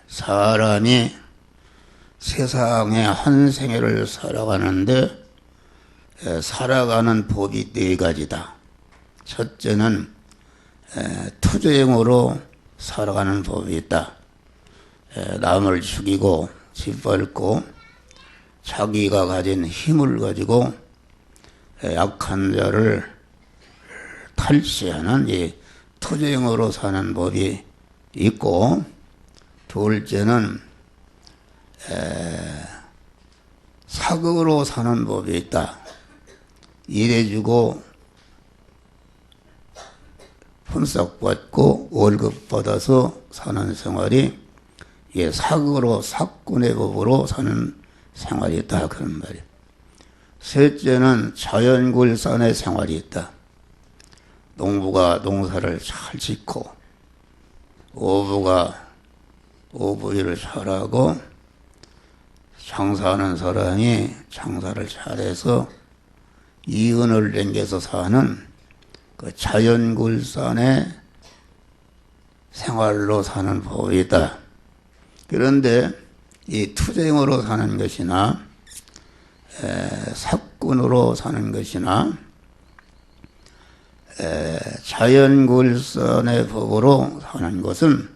사람이 세상에 한 생애를 살아가는데 살아가는 법이 네 가지다. 첫째는 투쟁으로 살아가는 법이 있다. 남을 죽이고 짓밟고 자기가 가진 힘을 가지고 약한 자를 탈취하는 이 투쟁으로 사는 법이 있고, 둘째는 사극으로 사는 법이 있다. 일해주고 훈석 받고 월급 받아서 사는 생활이 사극으로 사꾼의 법으로 사는 생활이 있다, 그런 말이에요. 셋째는 자연굴산의 생활이 있다. 농부가 농사를 잘 짓고 어부가 어부일을 잘하고 장사하는 사람이 장사를 잘해서 이은을 남겨서 사는 그 자연굴산의 생활로 사는 법이 있다. 그런데 이 투쟁으로 사는 것이나 사꾼으로 사는 것이나 자연굴선의 법으로 사는 것은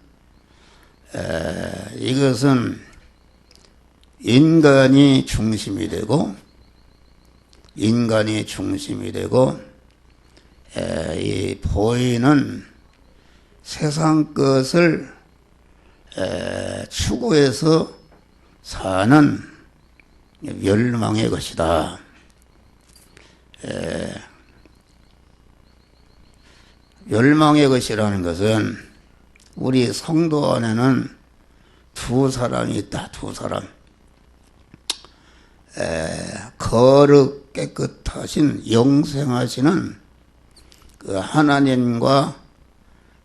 이것은 인간이 중심이 되고 이 보이는 세상 것을 추구해서 사는 멸망의 것이다. 멸망의 것이라는 것은 우리 성도 안에는 두 사람이 있다. 두 사람. 거룩 깨끗하신 영생하시는 그 하나님과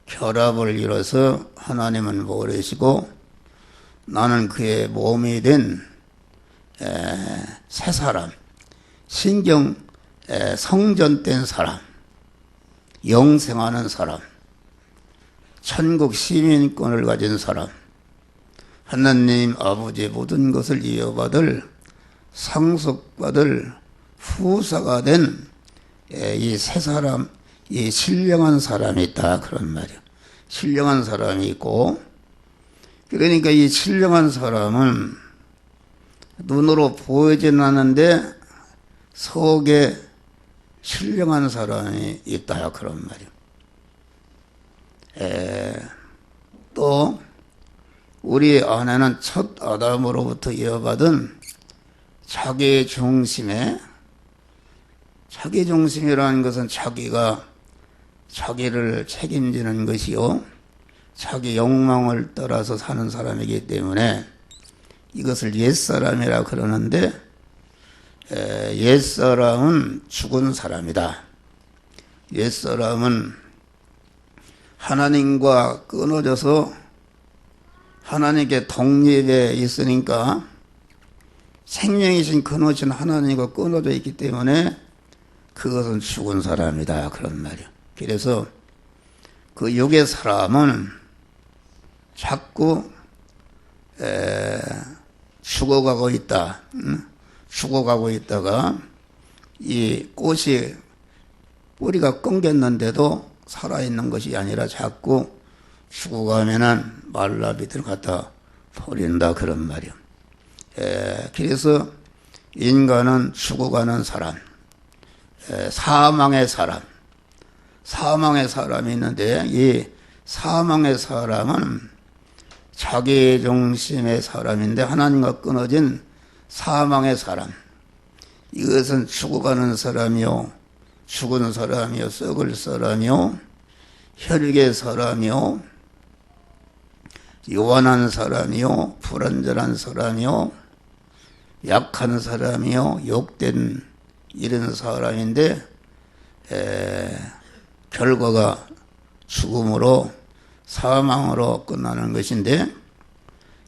결합을 이뤄서 하나님은 모르시고 나는 그의 몸이 된 새 사람, 신경 성전된 사람, 영생하는 사람, 천국 시민권을 가진 사람, 하나님 아버지의 모든 것을 이어받을 상속받을 후사가 된 이 새 사람, 이 신령한 사람이 있다, 그런 말이에요. 신령한 사람이 있고, 그러니까 이 신령한 사람은 눈으로 보이진 않는데 속에 신령한 사람이 있다, 그런 말이에요. 또 우리 안에는 첫 아담으로부터 이어받은 자기 중심이라는 것은 자기가 자기를 책임지는 것이요, 자기 욕망을 따라서 사는 사람이기 때문에 이것을 옛사람이라 그러는데, 옛사람은 죽은 사람이다. 옛사람은 하나님과 끊어져서 하나님께 독립해 있으니까, 생명이신 근원이신 하나님과 끊어져 있기 때문에 그것은 죽은 사람이다, 그런 말이에요. 그래서 그 육의 사람은 자꾸 죽어가고 있다. 죽어가고 있다가 이 꽃이 뿌리가 끊겼는데도 살아있는 것이 아니라 자꾸 죽어가면은 말라비들 갖다 버린다, 그런 말이에요. 그래서 인간은 죽어가는 사람, 사망의 사람이 있는데, 이 사망의 사람은 자기 중심의 사람인데 하나님과 끊어진 사망의 사람, 이것은 죽어가는 사람이요, 죽은 사람이요, 썩을 사람이요, 혈육의 사람이요, 요한한 사람이요, 불완전한 사람이요, 약한 사람이요, 욕된 이런 사람인데, 결과가 죽음으로 사망으로 끝나는 것인데,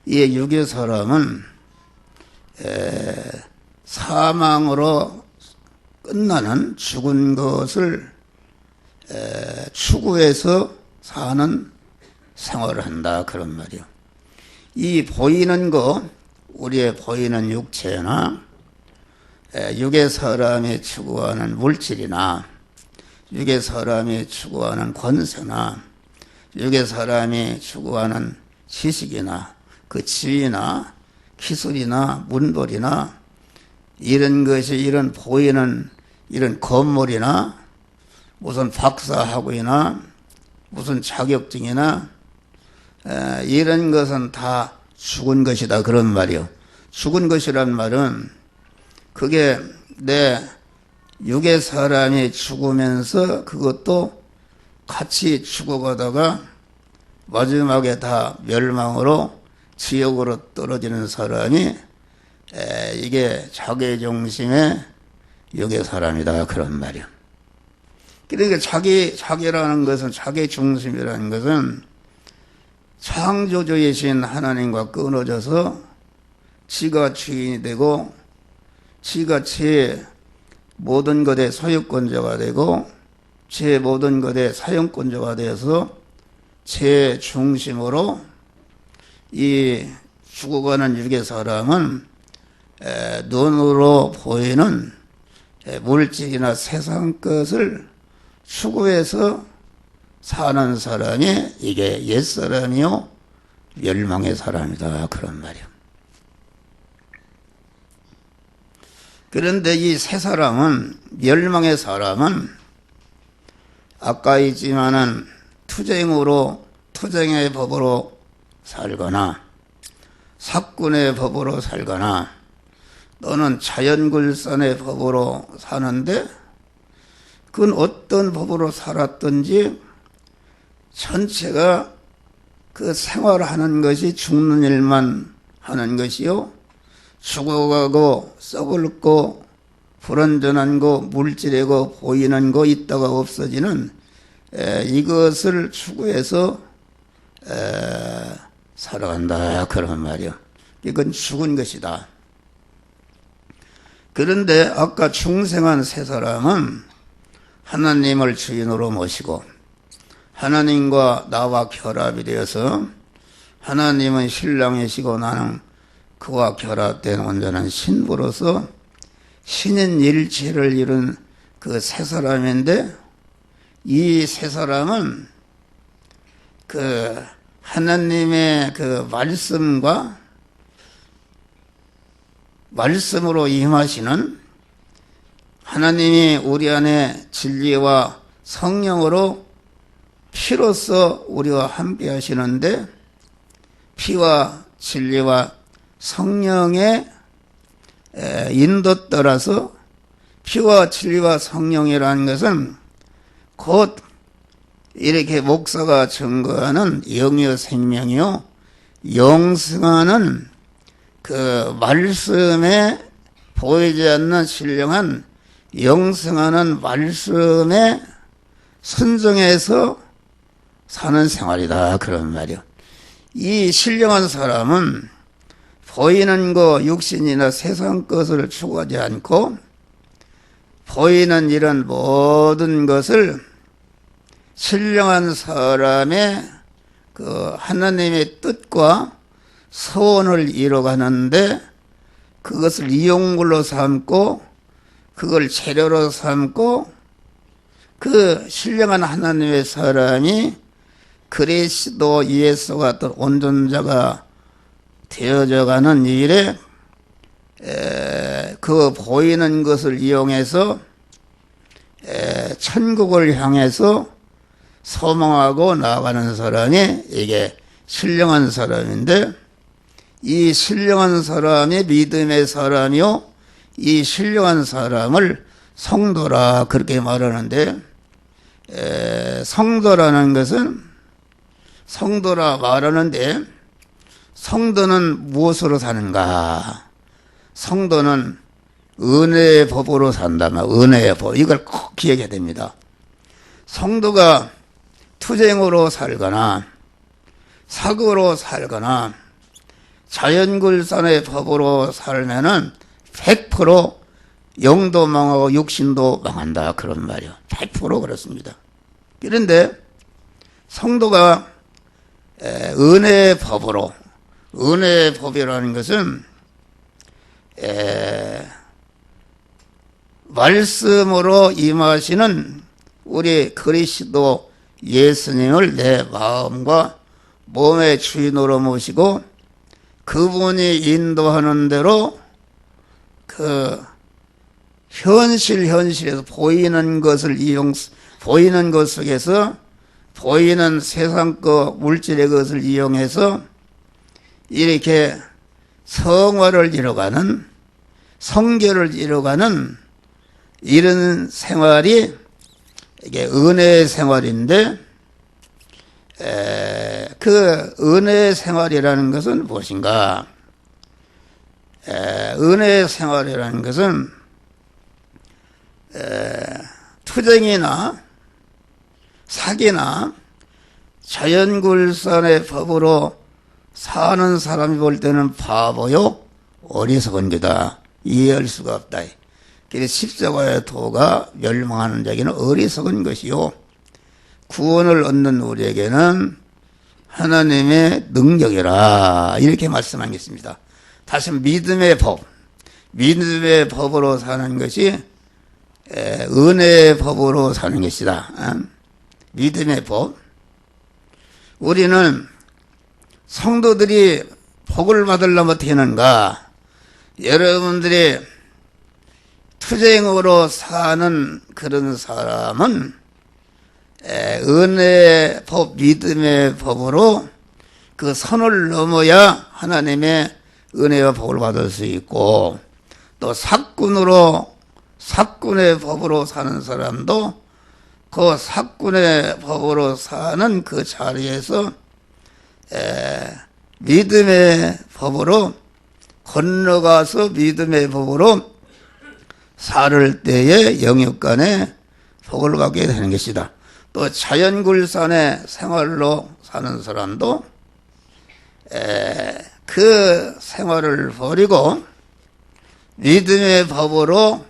이 육의 사람은 사망으로 끝나는 죽은 것을 추구해서 사는 생활을 한다 그런 말이요. 이 보이는 거, 우리의 보이는 육체나 육의 사람이 추구하는 물질이나 육의 사람이 추구하는 권세나 육의 사람이 추구하는 지식이나 그 지위나 기술이나 문벌이나 이런 것이 이런 보이는 이런 건물이나 무슨 박사학위나 무슨 자격증이나 이런 것은 다 죽은 것이다 그런 말이요. 죽은 것이란 말은 그게 내 육의 사람이 죽으면서 그것도 같이 죽어가다가 마지막에 다 멸망으로 지옥으로 떨어지는 사람이 이게 자기중심의 육의 사람이다 그런 말이요. 그러니까 자기라는 것은 자기중심이라는 것은 창조주이신 하나님과 끊어져서 지가 주인이 되고 지가 제 모든 것의 소유권자가 되고 제 모든 것의 사용권자가 되어서 제 중심으로 이 죽어가는 육의 사람은 눈으로 보이는 물질이나 세상 것을 추구해서 사는 사람이 이게 옛사람이요 멸망의 사람이다 그런 말이요. 그런데 이 새 사람은 멸망의 사람은 아까 있지만은 투쟁의 법으로 살거나 사꾼의 법으로 살거나 또는 자연굴산의 법으로 사는데 그건 어떤 법으로 살았든지 전체가 그 생활하는 것이 죽는 일만 하는 것이요. 죽어가고 썩을고 불완전한 거 물질이고 보이는 거 있다가 없어지는 이것을 추구해서 살아간다 그런 말이요. 이건 죽은 것이다. 그런데 아까 중생한 세 사람은 하나님을 주인으로 모시고 하나님과 나와 결합이 되어서 하나님은 신랑이시고 나는 그와 결합된 온전한 신부로서 신인 일체를 이룬 그 세 사람인데 이 세 사람은 그 하나님의 그 말씀으로 임하시는 하나님이 우리 안에 진리와 성령으로 피로써 우리와 함께 하시는데 피와 진리와 성령의 인도 따라서 피와 진리와 성령이라는 것은 곧 이렇게 목사가 증거하는 영이요 생명이요 영승하는 그 말씀에 보이지 않는 신령한 영승하는 말씀에 순종해서 사는 생활이다 그런 말이요. 이 신령한 사람은 보이는 거 육신이나 세상 것을 추구하지 않고 보이는 이런 모든 것을 신령한 사람의 그 하나님의 뜻과 소원을 이뤄가는데 그것을 이용물로 삼고 그걸 재료로 삼고 그 신령한 하나님의 사람이 그리스도 예수 같은 온전자가 되어져가는 일에 그 보이는 것을 이용해서 천국을 향해서 소망하고 나아가는 사람이 이게 신령한 사람인데 이 신령한 사람이 믿음의 사람이요 이 신령한 사람을 성도라 그렇게 말하는데 성도라는 것은 성도라 말하는데 성도는 무엇으로 사는가? 성도는 은혜의 법으로 산다면 은혜의 법 이걸 꼭 기억해야 됩니다. 성도가 투쟁으로 살거나 사고로 살거나 자연굴산의 법으로 살면은 100% 영도 망하고 육신도 망한다 그런 말이요. 100% 그렇습니다. 그런데 성도가 은혜의 법으로, 은혜의 법이라는 것은 말씀으로 임하시는 우리 그리스도 예수님을 내 마음과 몸의 주인으로 모시고 그분이 인도하는 대로 그 현실에서 보이는 것을 보이는 것 속에서 보이는 세상 거 물질의 것을 이용해서 이렇게 성화를 이뤄가는, 성결을 이뤄가는 이런 생활이 이게 은혜의 생활인데, 그 은혜의 생활이라는 것은 무엇인가? 은혜의 생활이라는 것은 투쟁이나 사기나 자연굴선의 법으로 사는 사람이 볼 때는 바보요 어리석은 게다, 이해할 수가 없다. 그래서 십자가의 도가 멸망하는 자에게는 어리석은 것이요 구원을 얻는 우리에게는 하나님의 능력이라, 이렇게 말씀하겠습니다. 다시 믿음의 법, 믿음의 법으로 사는 것이 은혜의 법으로 사는 것이다. 믿음의 법. 우리는 성도들이 복을 받으려면 어떻게 하는가? 여러분들이 투쟁으로 사는 그런 사람은 은혜의 법, 믿음의 법으로 그 선을 넘어야 하나님의 은혜와 복을 받을 수 있고, 또 사꾼의 법으로 사는 사람도 그 사꾼의 법으로 사는 그 자리에서 믿음의 법으로 건너가서 믿음의 법으로 살을 때에 영육간에 복을 받게 되는 것이다. 또 자연굴산의 생활로 사는 사람도 그 생활을 버리고 믿음의 법으로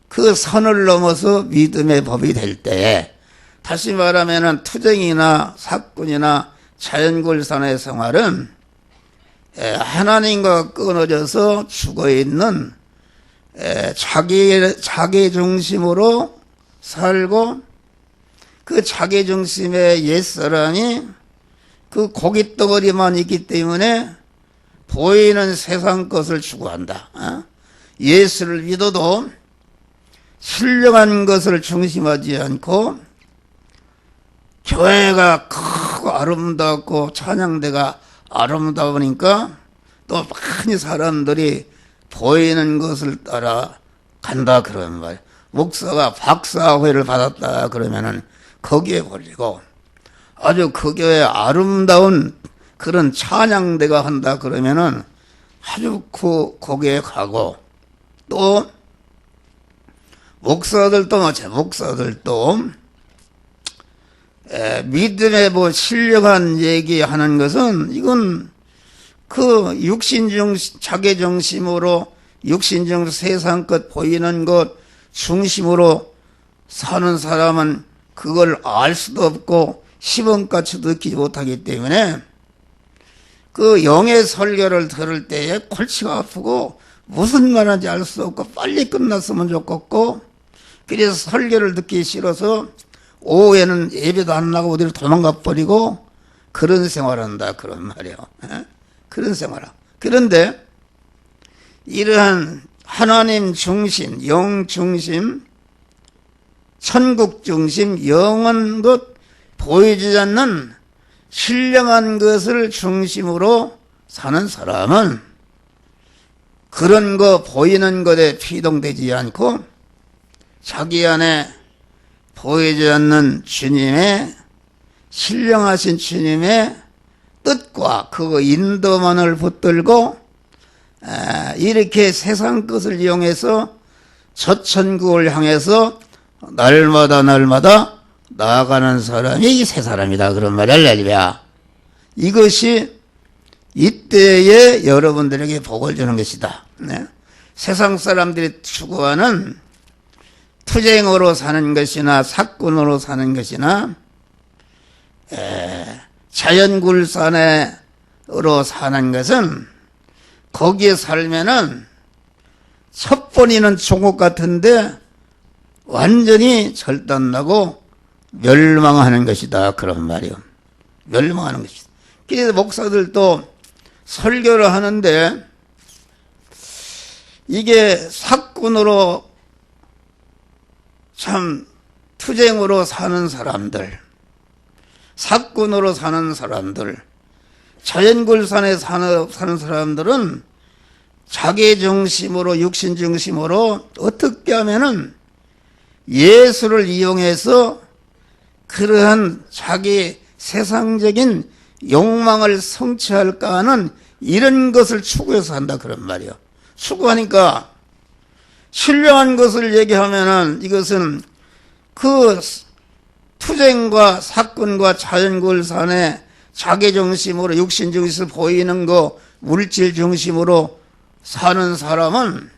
그 선을 넘어서 믿음의 법이 될 때에, 다시 말하면 투쟁이나 사꾼이나 자연굴산의 생활은 하나님과 끊어져서 죽어있는 자기 중심으로 살고, 그 자기 중심의 옛사람이 그 고깃덩어리만 있기 때문에 보이는 세상 것을 추구한다. 예수를 믿어도 신령한 것을 중심하지 않고, 교회가 크고 아름답고 찬양대가 아름다우니까 또 많이 사람들이 보이는 것을 따라 간다 그러는 말이에요. 목사가 박사회를 받았다 그러면은 거기에 걸리고, 아주 그 교회 아름다운 그런 찬양대가 한다 그러면은 아주 거기에 가고, 또 목사들도 믿음의 신령한 얘기하는 것은, 이건 그 육신중 자기중심으로 육신중 세상 것 보이는 것 중심으로 사는 사람은 그걸 알 수도 없고 시범같이 듣지 못하기 때문에 그 영의 설교를 들을 때에 골치가 아프고 무슨 말인지 알 수 없고 빨리 끝났으면 좋겠고, 그래서 설교를 듣기 싫어서 오후에는 예배도 안 나가고 어디로 도망가 버리고 그런 생활한다 그런 말이에요. 그런 생활. 그런데 이러한 하나님 중심, 영 중심, 천국 중심, 영원 것 보이지 않는 신령한 것을 중심으로 사는 사람은 그런 거 보이는 것에 피동되지 않고 자기 안에 보이지 않는 주님의, 신령하신 주님의 뜻과 그 인도만을 붙들고 이렇게 세상 것을 이용해서 저천국을 향해서 날마다 나아가는 사람이 새 사람이다 그런 말이야. 할렐루야. 이것이 이때에 여러분들에게 복을 주는 것이다. 네? 세상 사람들이 추구하는 투쟁으로 사는 것이나 사꾼으로 사는 것이나 자연굴산으로 사는 것은 거기에 살면은 첫 번이는 종옥 같은데 완전히 절단나고 멸망하는 것이다. 그런 말이요. 멸망하는 것이다. 그래서 목사들도 설교를 하는데 이게 사꾼으로 참 투쟁으로 사는 사람들, 사꾼으로 사는 사람들, 자연굴산에 사는 사람들은 자기 중심으로, 육신 중심으로 어떻게 하면은 예수를 이용해서 그러한 자기 세상적인 욕망을 성취할까 하는 이런 것을 추구해서 한다. 그런 말이요. 추구하니까 신령한 것을 얘기하면은 이것은 그 투쟁과 사건과 자연굴산에 자기 중심으로 육신 중심으로 보이는 거 물질 중심으로 사는 사람은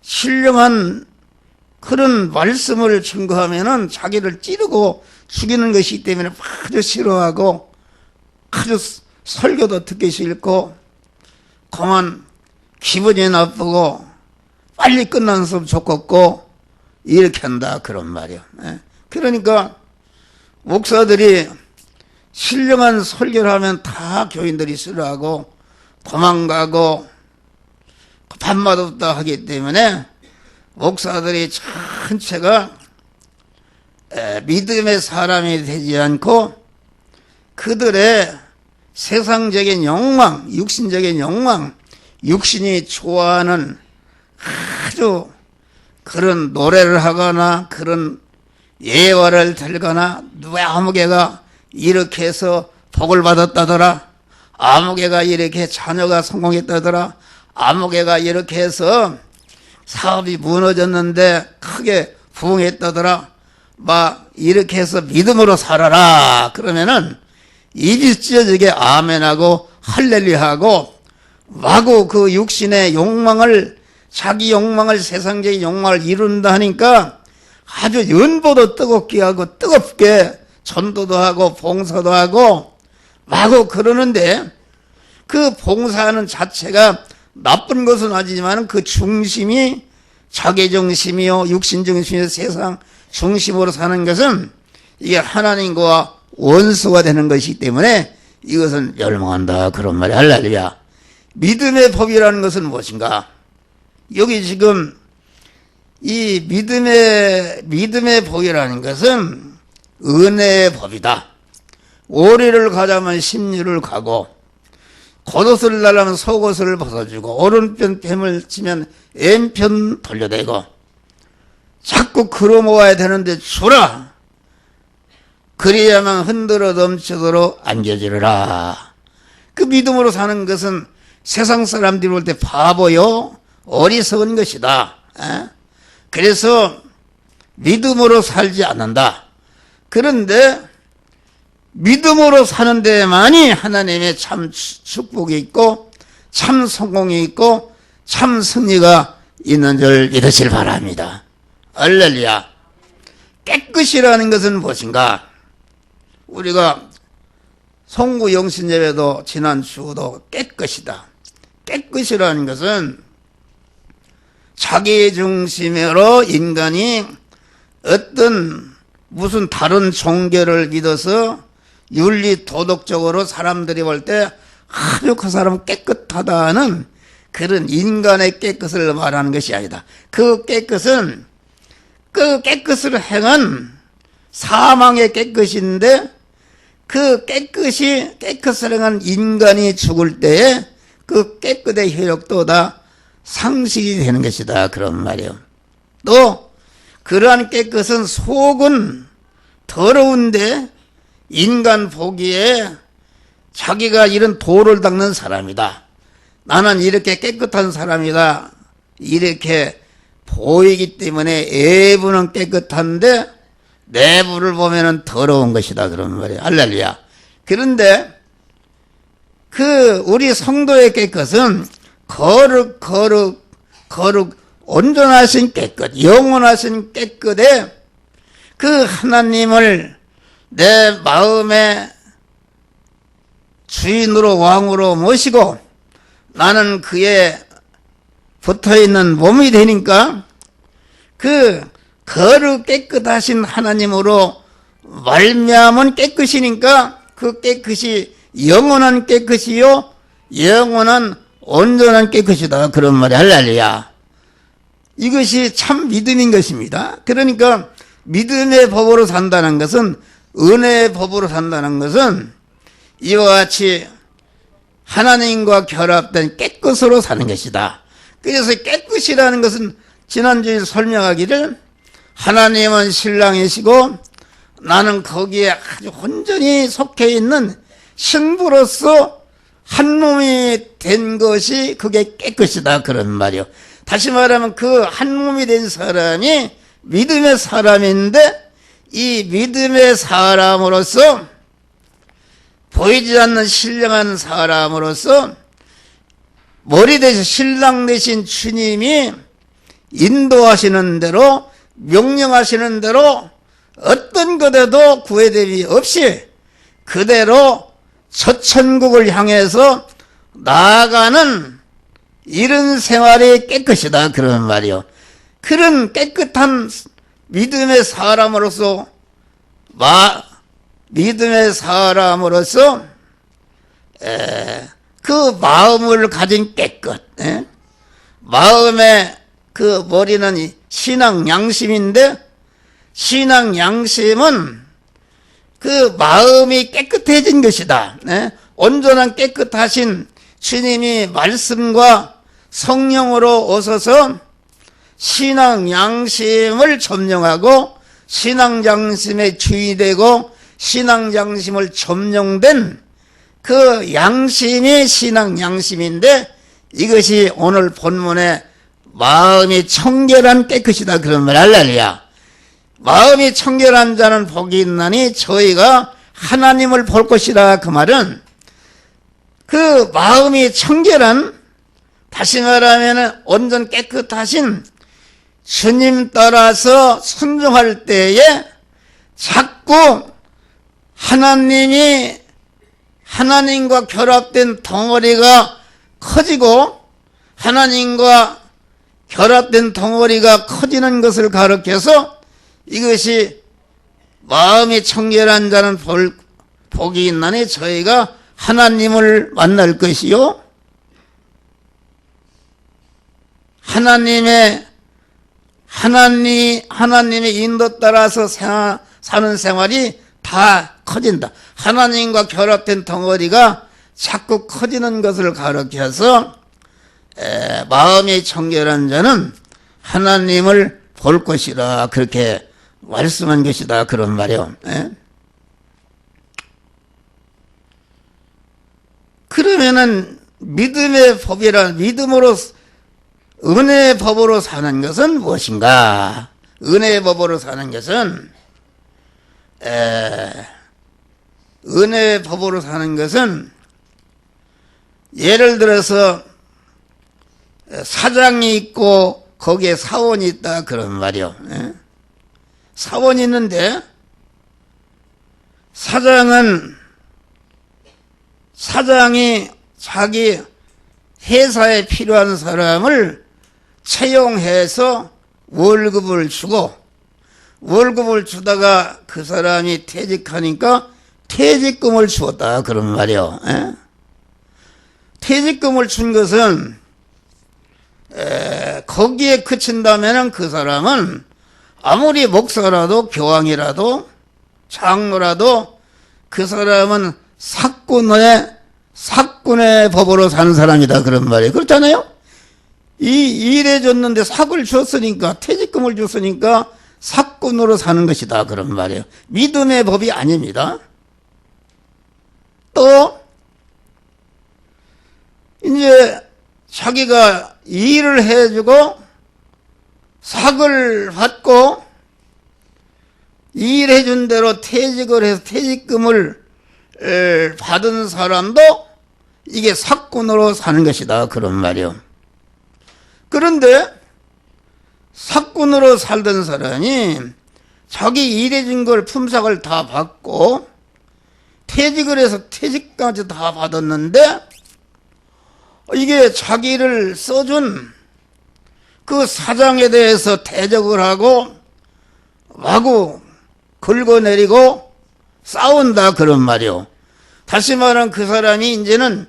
신령한 그런 말씀을 증거하면은 자기를 찌르고 죽이는 것이기 때문에 아주 싫어하고 아주 설교도 듣기 싫고 그만 기분이 나쁘고 빨리 끝났으면 좋겠고 이렇게 한다. 그런 말이야. 그러니까 목사들이 신령한 설교를 하면 다 교인들이 싫어하고 도망가고 밥맛 없다 하기 때문에 목사들이 전체가 믿음의 사람이 되지 않고 그들의 세상적인 욕망, 육신적인 욕망, 육신이 좋아하는 아주 그런 노래를 하거나 그런 예화를 들거나 누가 아무개가 이렇게 해서 복을 받았다더라, 아무개가 이렇게 자녀가 성공했다더라, 아무개가 이렇게 해서 사업이 무너졌는데 크게 부흥했다더라, 막 이렇게 해서 믿음으로 살아라 그러면은 입이 찢어지게 아멘하고 할렐루야하고 마구 그 육신의 욕망을, 자기 욕망을, 세상적인 욕망을 이룬다 하니까 아주 연보도 뜨겁게 하고 뜨겁게 전도도 하고 봉사도 하고 마구 그러는데 그 봉사하는 자체가 나쁜 것은 아니지만 그 중심이 자기 중심이요 육신 중심이요 세상 중심으로 사는 것은 이게 하나님과 원수가 되는 것이기 때문에 이것은 멸망한다. 그런 말이 할렐루야. 믿음의 법이라는 것은 무엇인가? 여기 지금 이 믿음의 법이라는 것은 은혜의 법이다. 오리를 가자면 십리를 가고 겉옷을 달라면 속옷을 벗어주고 오른편 뱀을 치면 왼편 돌려대고 자꾸 걸어모아야 되는데 주라. 그래야만 흔들어 넘치도록 안겨주리라. 그 믿음으로 사는 것은 세상 사람들이 볼 때 바보요 어리석은 것이다. 그래서 믿음으로 살지 않는다. 그런데 믿음으로 사는 데만이 하나님의 참 축복이 있고 참 성공이 있고 참 승리가 있는 줄 믿으시길 바랍니다. 할렐루야. 깨끗이라는 것은 무엇인가? 우리가 송구 영신예배도 지난 주도 깨끗이다. 깨끗이라는 것은 자기 중심으로 인간이 어떤 무슨 다른 종교를 믿어서 윤리 도덕적으로 사람들이 볼 때 아주 그 사람은 깨끗하다는 그런 인간의 깨끗을 말하는 것이 아니다. 그 깨끗은 그 깨끗을 행한 사망의 깨끗인데 그 깨끗을 행한 인간이 죽을 때에 그 깨끗의 효력도 다 상실이 되는 것이다. 그런 말이에요. 또 그러한 깨끗은 속은 더러운데 인간 보기에 자기가 이런 도를 닦는 사람이다. 나는 이렇게 깨끗한 사람이다. 이렇게 보이기 때문에 외부는 깨끗한데 내부를 보면은 더러운 것이다. 그런 말이에요. 할렐루야. 그런데 그 우리 성도의 깨끗은 거룩 온전하신 깨끗, 영원하신 깨끗에 그 하나님을 내 마음에 주인으로 왕으로 모시고 나는 그에 붙어있는 몸이 되니까 그 거룩 깨끗하신 하나님으로 말미암은 깨끗이니까 그 깨끗이 영원한 깨끗이요 영원한 온전한 깨끗이다 그런 말이 할렐루야. 이것이 참 믿음인 것입니다. 그러니까 믿음의 법으로 산다는 것은 은혜의 법으로 산다는 것은 이와 같이 하나님과 결합된 깨끗으로 사는 것이다. 그래서 깨끗이라는 것은 지난주에 설명하기를 하나님은 신랑이시고 나는 거기에 아주 온전히 속해 있는 신부로서 한 몸이 된 것이 그게 깨끗이다 그런 말이요. 다시 말하면 그 한 몸이 된 사람이 믿음의 사람인데 이 믿음의 사람으로서 보이지 않는 신령한 사람으로서 머리 대신 신랑 대신 주님이 인도하시는 대로 명령하시는 대로 어떤 것에도 구애됨이 없이 그대로 저천국을 향해서 나아가는 이런 생활이 깨끗이다 그런 말이요. 그런 깨끗한 믿음의 사람으로서 그 마음을 가진 깨끗, 마음의 그 머리는 신앙 양심인데 신앙 양심은 그 마음이 깨끗해진 것이다. 온전한 깨끗하신 주님이 말씀과 성령으로 오셔서 신앙 양심을 점령하고 신앙 양심의 주인이 되고 신앙 양심을 점령된 그 양심이 신앙 양심인데 이것이 오늘 본문에 마음이 청결한 깨끗이다 그런 말 할렐루야. 마음이 청결한 자는 복이 있나니 저희가 하나님을 볼 것이라 그 말은 그 마음이 청결한 다시 말하면 온전 깨끗하신 주님 따라서 순종할 때에 자꾸 하나님과 결합된 덩어리가 커지고 하나님과 결합된 덩어리가 커지는 것을 가르쳐서 이것이 마음이 청결한 자는 복이 있나니 저희가 하나님을 만날 것이요 하나님의 인도 따라서 사는 생활이 다 커진다. 하나님과 결합된 덩어리가 자꾸 커지는 것을 가르쳐서 마음이 청결한 자는 하나님을 볼 것이라 그렇게 말씀한 것이다 그런 말이요. 그러면은 믿음의 법이란 믿음으로 은혜의 법으로 사는 것은 무엇인가? 은혜의 법으로 사는 것은 은혜의 법으로 사는 것은 예를 들어서 사장이 있고 거기에 사원이 있다 그런 말이요. 사원이 있는데 사장이 자기 회사에 필요한 사람을 채용해서 월급을 주고 월급을 주다가 그 사람이 퇴직하니까 퇴직금을 주었다 그런 말이요. 퇴직금을 준 것은 거기에 그친다면 그 사람은 아무리 목사라도 교황이라도 장로라도 그 사람은 사꾼의 법으로 사는 사람이다 그런 말이에요. 그렇잖아요. 일해줬는데 삭을 줬으니까 퇴직금을 줬으니까 사꾼으로 사는 것이다 그런 말이에요. 믿음의 법이 아닙니다. 또 이제 자기가 일을 해주고 삭을 받고 일해준 대로 퇴직을 해서 퇴직금을 받은 사람도 이게 사꾼으로 사는 것이다 그런 말이요. 그런데 사꾼으로 살던 사람이 자기 일해준 걸 품삯을 다 받고 퇴직을 해서 퇴직까지 다 받았는데 이게 자기를 써준 그 사장에 대해서 대적을 하고 마구 긁어내리고 싸운다 그런 말이요. 다시 말하면 그 사람이 이제는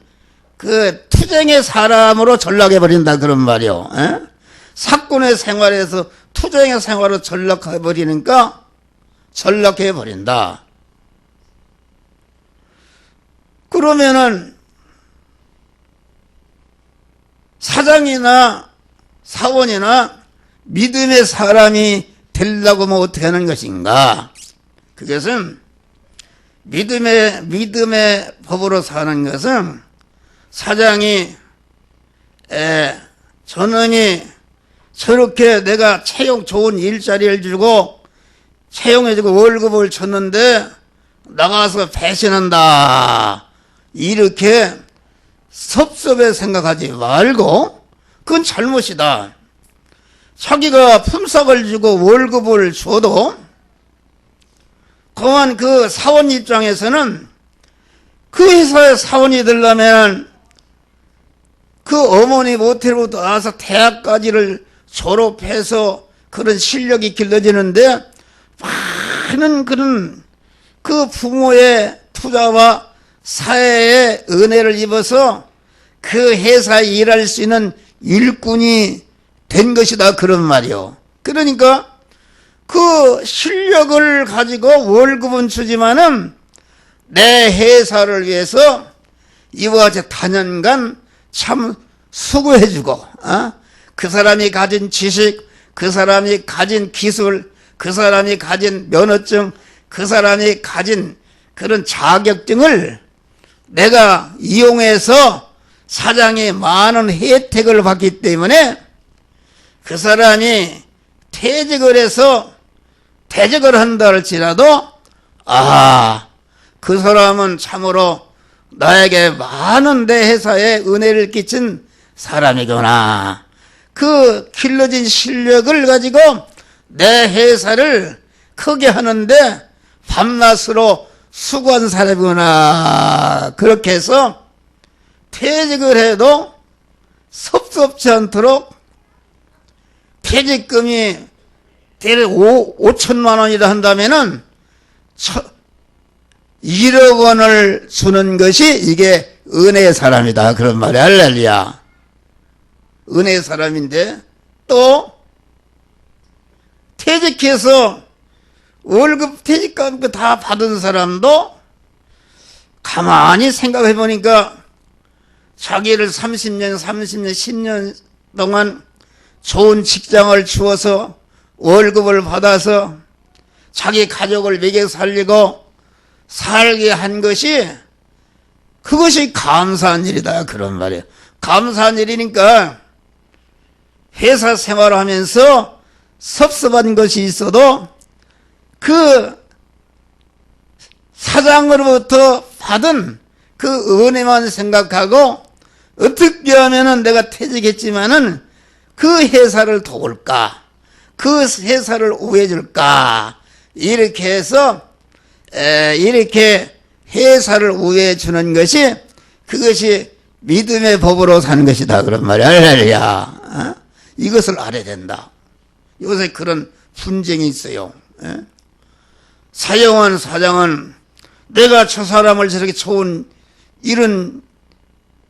그 투쟁의 사람으로 전락해버린다 그런 말이요. 에? 사건의 생활에서 투쟁의 생활로 전락해버리니까 전락해버린다. 그러면은 사장이나 사원이나 믿음의 사람이 되려고 하면 어떻게 하는 것인가? 그것은 믿음의 법으로 사는 것은 사장이 저놈이 저렇게 내가 좋은 일자리를 주고 채용해주고 월급을 줬는데 나가서 배신한다 이렇게 섭섭해 생각하지 말고 그건 잘못이다. 자기가 품삯을 주고 월급을 줘도 그만 그 사원 입장에서는 그 회사의 사원이 되려면 그 어머니 모텔부터 나와서 대학까지를 졸업해서 그런 실력이 길러지는데 많은 그런 그 부모의 투자와 사회의 은혜를 입어서 그 회사에 일할 수 있는 일꾼이 된 것이다 그런 말이요. 그러니까 그 실력을 가지고 월급은 주지만은 내 회사를 위해서 이와 같이 다년간 참 수고해주고 그 사람이 가진 지식, 그 사람이 가진 기술, 그 사람이 가진 면허증, 그 사람이 가진 그런 자격증을 내가 이용해서 사장이 많은 혜택을 받기 때문에 그 사람이 퇴직을 해서 대적을 한다 할지라도 그 사람은 참으로 나에게 많은 내 회사에 은혜를 끼친 사람이구나. 그 길러진 실력을 가지고 내 회사를 크게 하는데 밤낮으로 수고한 사람이구나. 그렇게 해서 퇴직을 해도 섭섭지 않도록 퇴직금이 대략 5천만 원이라 한다면은 1억 원을 주는 것이 이게 은혜의 사람이다. 그런 말이 할렐루야. 은혜의 사람인데 또 퇴직해서 월급 퇴직금 다 받은 사람도 가만히 생각해 보니까 자기를 30년, 10년 동안 좋은 직장을 주어서 월급을 받아서 자기 가족을 먹여 살리고 살게 한 것이 그것이 감사한 일이다 그런 말이에요. 감사한 일이니까 회사 생활을 하면서 섭섭한 것이 있어도 그 사장으로부터 받은 그 은혜만 생각하고 어떻게 하면은 내가 퇴직했지만은 그 회사를 도울까, 그 회사를 우회해줄까 이렇게 해서 이렇게 회사를 우회해 주는 것이 그것이 믿음의 법으로 사는 것이다 그런 말이야. 할렐루야. 이것을 알아야 된다. 요새 그런 분쟁이 있어요. 사용한 사장은 내가 저 사람을 저렇게 좋은 이런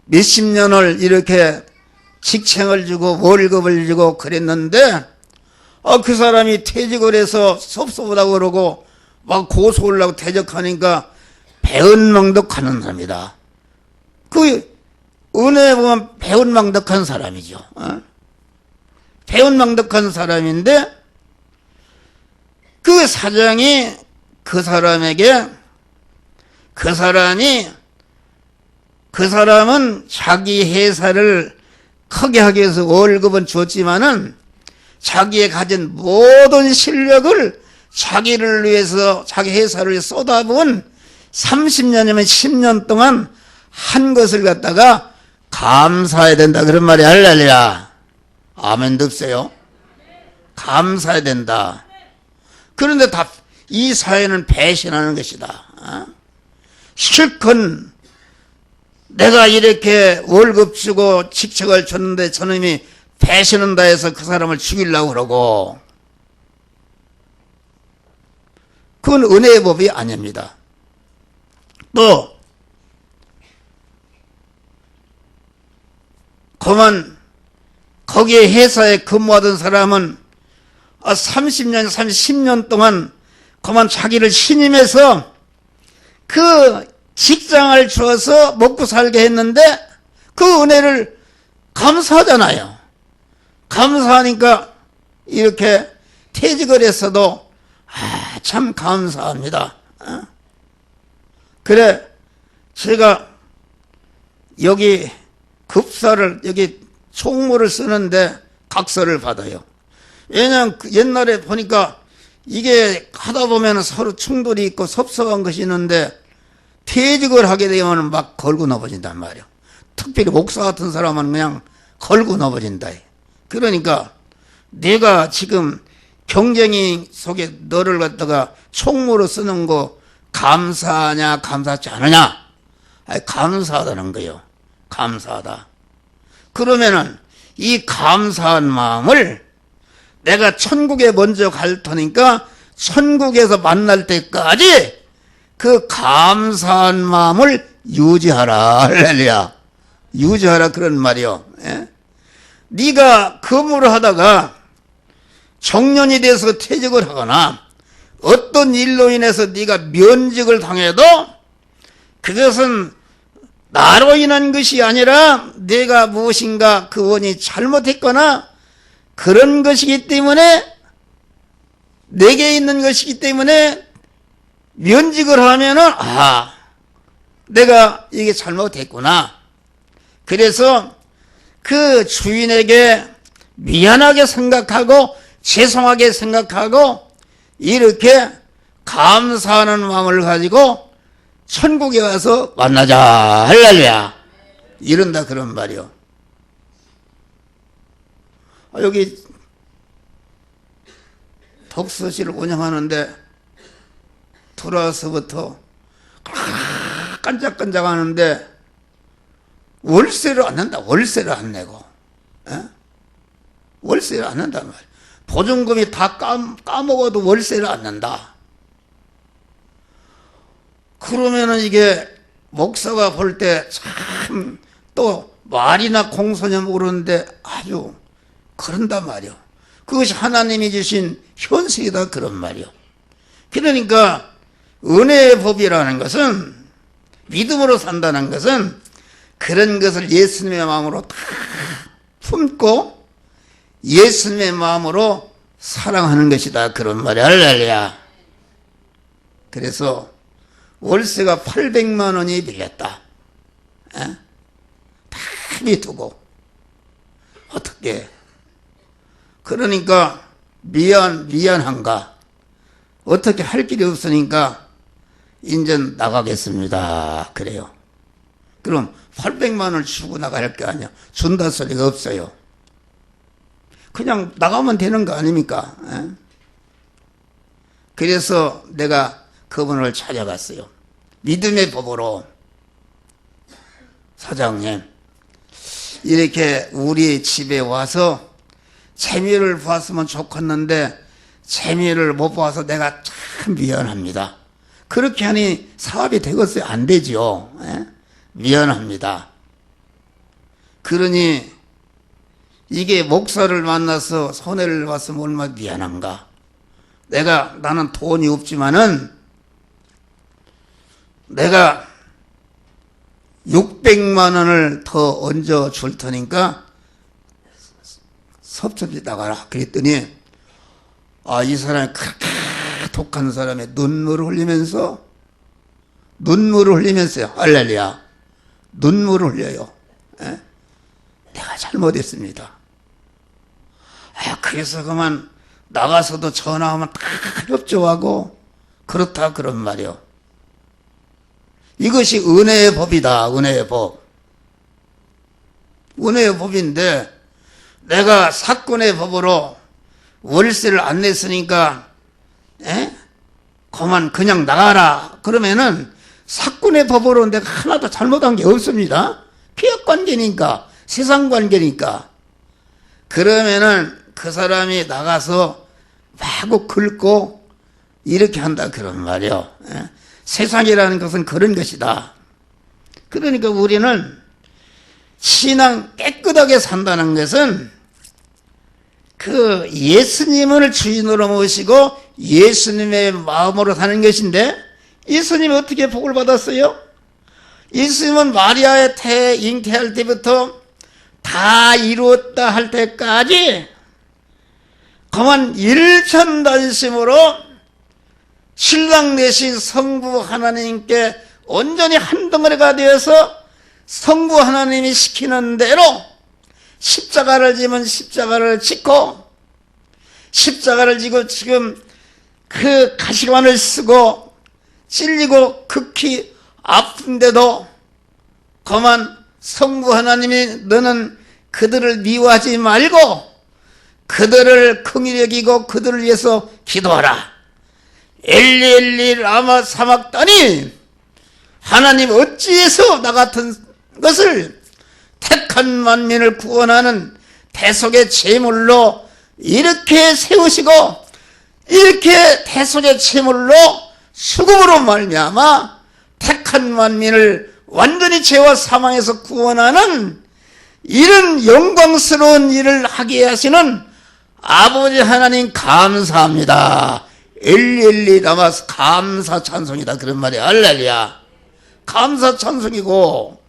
몇십 년을 이렇게 직책을 주고 월급을 주고 그랬는데 그 사람이 퇴직을 해서 섭섭하다고 그러고 막 고소를 하고 대적하니까 배은망덕하는 사람이다. 그 은혜 보면 배은망덕한 사람이죠. 배은망덕한 사람인데 그 사장이 그 사람에게 그 사람은 자기 회사를 크게 하기 위해서 월급은 줬지만은 자기의 가진 모든 실력을 자기를 위해서 자기 회사를 위해서 쏟아부은 30년이면 10년 동안 한 것을 갖다가 감사해야 된다 그런 말이 할렐루야. 아멘도 없어요. 감사해야 된다. 그런데 이 사회는 배신하는 것이다. 실컷 내가 이렇게 월급 주고 직책을 줬는데 저놈이 배신한다 해서 그 사람을 죽이려고 그러고, 그건 은혜의 법이 아닙니다. 또 그만 거기에 회사에 근무하던 사람은 30년, 30년 동안 그만 자기를 신임해서 그 직장을 주어서 먹고 살게 했는데 그 은혜를 감사하잖아요. 감사하니까 이렇게 퇴직을 했어도 참 감사합니다. 그래 제가 여기 급사를 여기 총무를 쓰는데 각서를 받아요. 왜냐하면 옛날에 보니까 이게 하다 보면 서로 충돌이 있고 섭섭한 것이 있는데 퇴직을 하게 되면 막 걸고 넘어진단 말이야. 특별히 목사 같은 사람은 그냥 걸고 넘어진다. 그러니까 내가 지금 경쟁이 속에 너를 갖다가 총무로 쓰는 거 감사하냐 감사하지 않느냐? 아니, 감사하다는 거예요. 감사하다. 그러면은 이 감사한 마음을 내가 천국에 먼저 갈 테니까 천국에서 만날 때까지 그 감사한 마음을 유지하라. 할렐루야. 유지하라 그런 말이요. 예? 네가 근무를 하다가 정년이 돼서 퇴직을 하거나 어떤 일로 인해서 네가 면직을 당해도 그것은 나로 인한 것이 아니라 내가 무엇인가 그 원이 잘못했거나 그런 것이기 때문에 내게 있는 것이기 때문에 면직을 하면은 내가 이게 잘못했구나. 그래서 그 주인에게 미안하게 생각하고 죄송하게 생각하고 이렇게 감사하는 마음을 가지고 천국에 가서 만나자. 할렐루야. 이런다 그런 말이요. 여기 독서실을 운영하는데 들어와서부터 깐짝깐짝 하는데 월세를 안 낸다. 월세를 안 내고. 월세를 안 낸단 말이야. 보증금이 다 까먹어도 월세를 안 낸다. 그러면은 이게 목사가 볼 때 참 또 말이나 공소년 모르는데 아주 그런단 말이요. 그것이 하나님이 주신 현실이다 그런 말이요. 그러니까 은혜의 법이라는 것은 믿음으로 산다는 것은 그런 것을 예수님의 마음으로 다 품고 예수님의 마음으로 사랑하는 것이다 그런 말이야. 할렐루야. 그래서 월세가 800만 원이 빌렸다. 다 미두고 어떻게 그러니까 미안한가 어떻게 할 길이 없으니까 인전 나가겠습니다. 그래요. 그럼 800만 원을 주고 나갈 게 아니야. 준다 소리가 없어요. 그냥 나가면 되는 거 아닙니까? 그래서 내가 그분을 찾아갔어요. 믿음의 법으로 사장님 이렇게 우리 집에 와서 재미를 봤으면 좋겠는데 재미를 못 봐서 내가 참 미안합니다. 그렇게 하니 사업이 되겠어요? 안 되죠. 미안합니다. 그러니 이게 목사를 만나서 손해를 봤으면 얼마나 미안한가. 나는 돈이 없지만은 내가 600만 원을 더 얹어 줄 테니까 섭섭히 나가라. 그랬더니 이 사람이 그렇게 독한 사람의 눈물을 흘리면서 할렐루야. 눈물을 흘려요. 내가 잘못했습니다. 그래서 그만 나가서도 전화하면 다 협조하고 그렇다 그런 말이요. 이것이 은혜의 법이다. 은혜의 법. 은혜의 법인데 내가 사건의 법으로 월세를 안 냈으니까 그만 그냥 나가라. 그러면은 사건의 법으로 내가 하나도 잘못한 게 없습니다. 피역관계니까, 세상관계니까. 그러면은 그 사람이 나가서 마구 긁고 이렇게 한다 그런 말이요. 세상이라는 것은 그런 것이다. 그러니까 우리는 신앙 깨끗하게 산다는 것은 그 예수님을 주인으로 모시고 예수님의 마음으로 사는 것인데, 예수님이 어떻게 복을 받았어요? 예수님은 마리아의 잉태할 때부터 다 이루었다 할 때까지 그만 일천단심으로 신랑 되신 성부 하나님께 온전히 한 덩어리가 되어서 성부 하나님이 시키는 대로 십자가를 지면 십자가를 짓고, 십자가를 지고 지금 그 가시관을 쓰고 찔리고 극히 아픈데도 그만 성부 하나님이 너는 그들을 미워하지 말고 그들을 긍휼히 여기고 그들을 위해서 기도하라. 엘리 엘리 라마 사막다니, 하나님 어찌해서 나 같은 것을 택한 만민을 구원하는 대속의 제물로 이렇게 세우시고, 이렇게 대속의 제물로 수금으로 말미암아 택한 만민을 완전히 죄와 사망에서 구원하는 이런 영광스러운 일을 하게 하시는 아버지 하나님 감사합니다. 엘리엘리 라마스, 감사 찬송이다 그런 말이야. 할렐루야. 감사 찬송이고,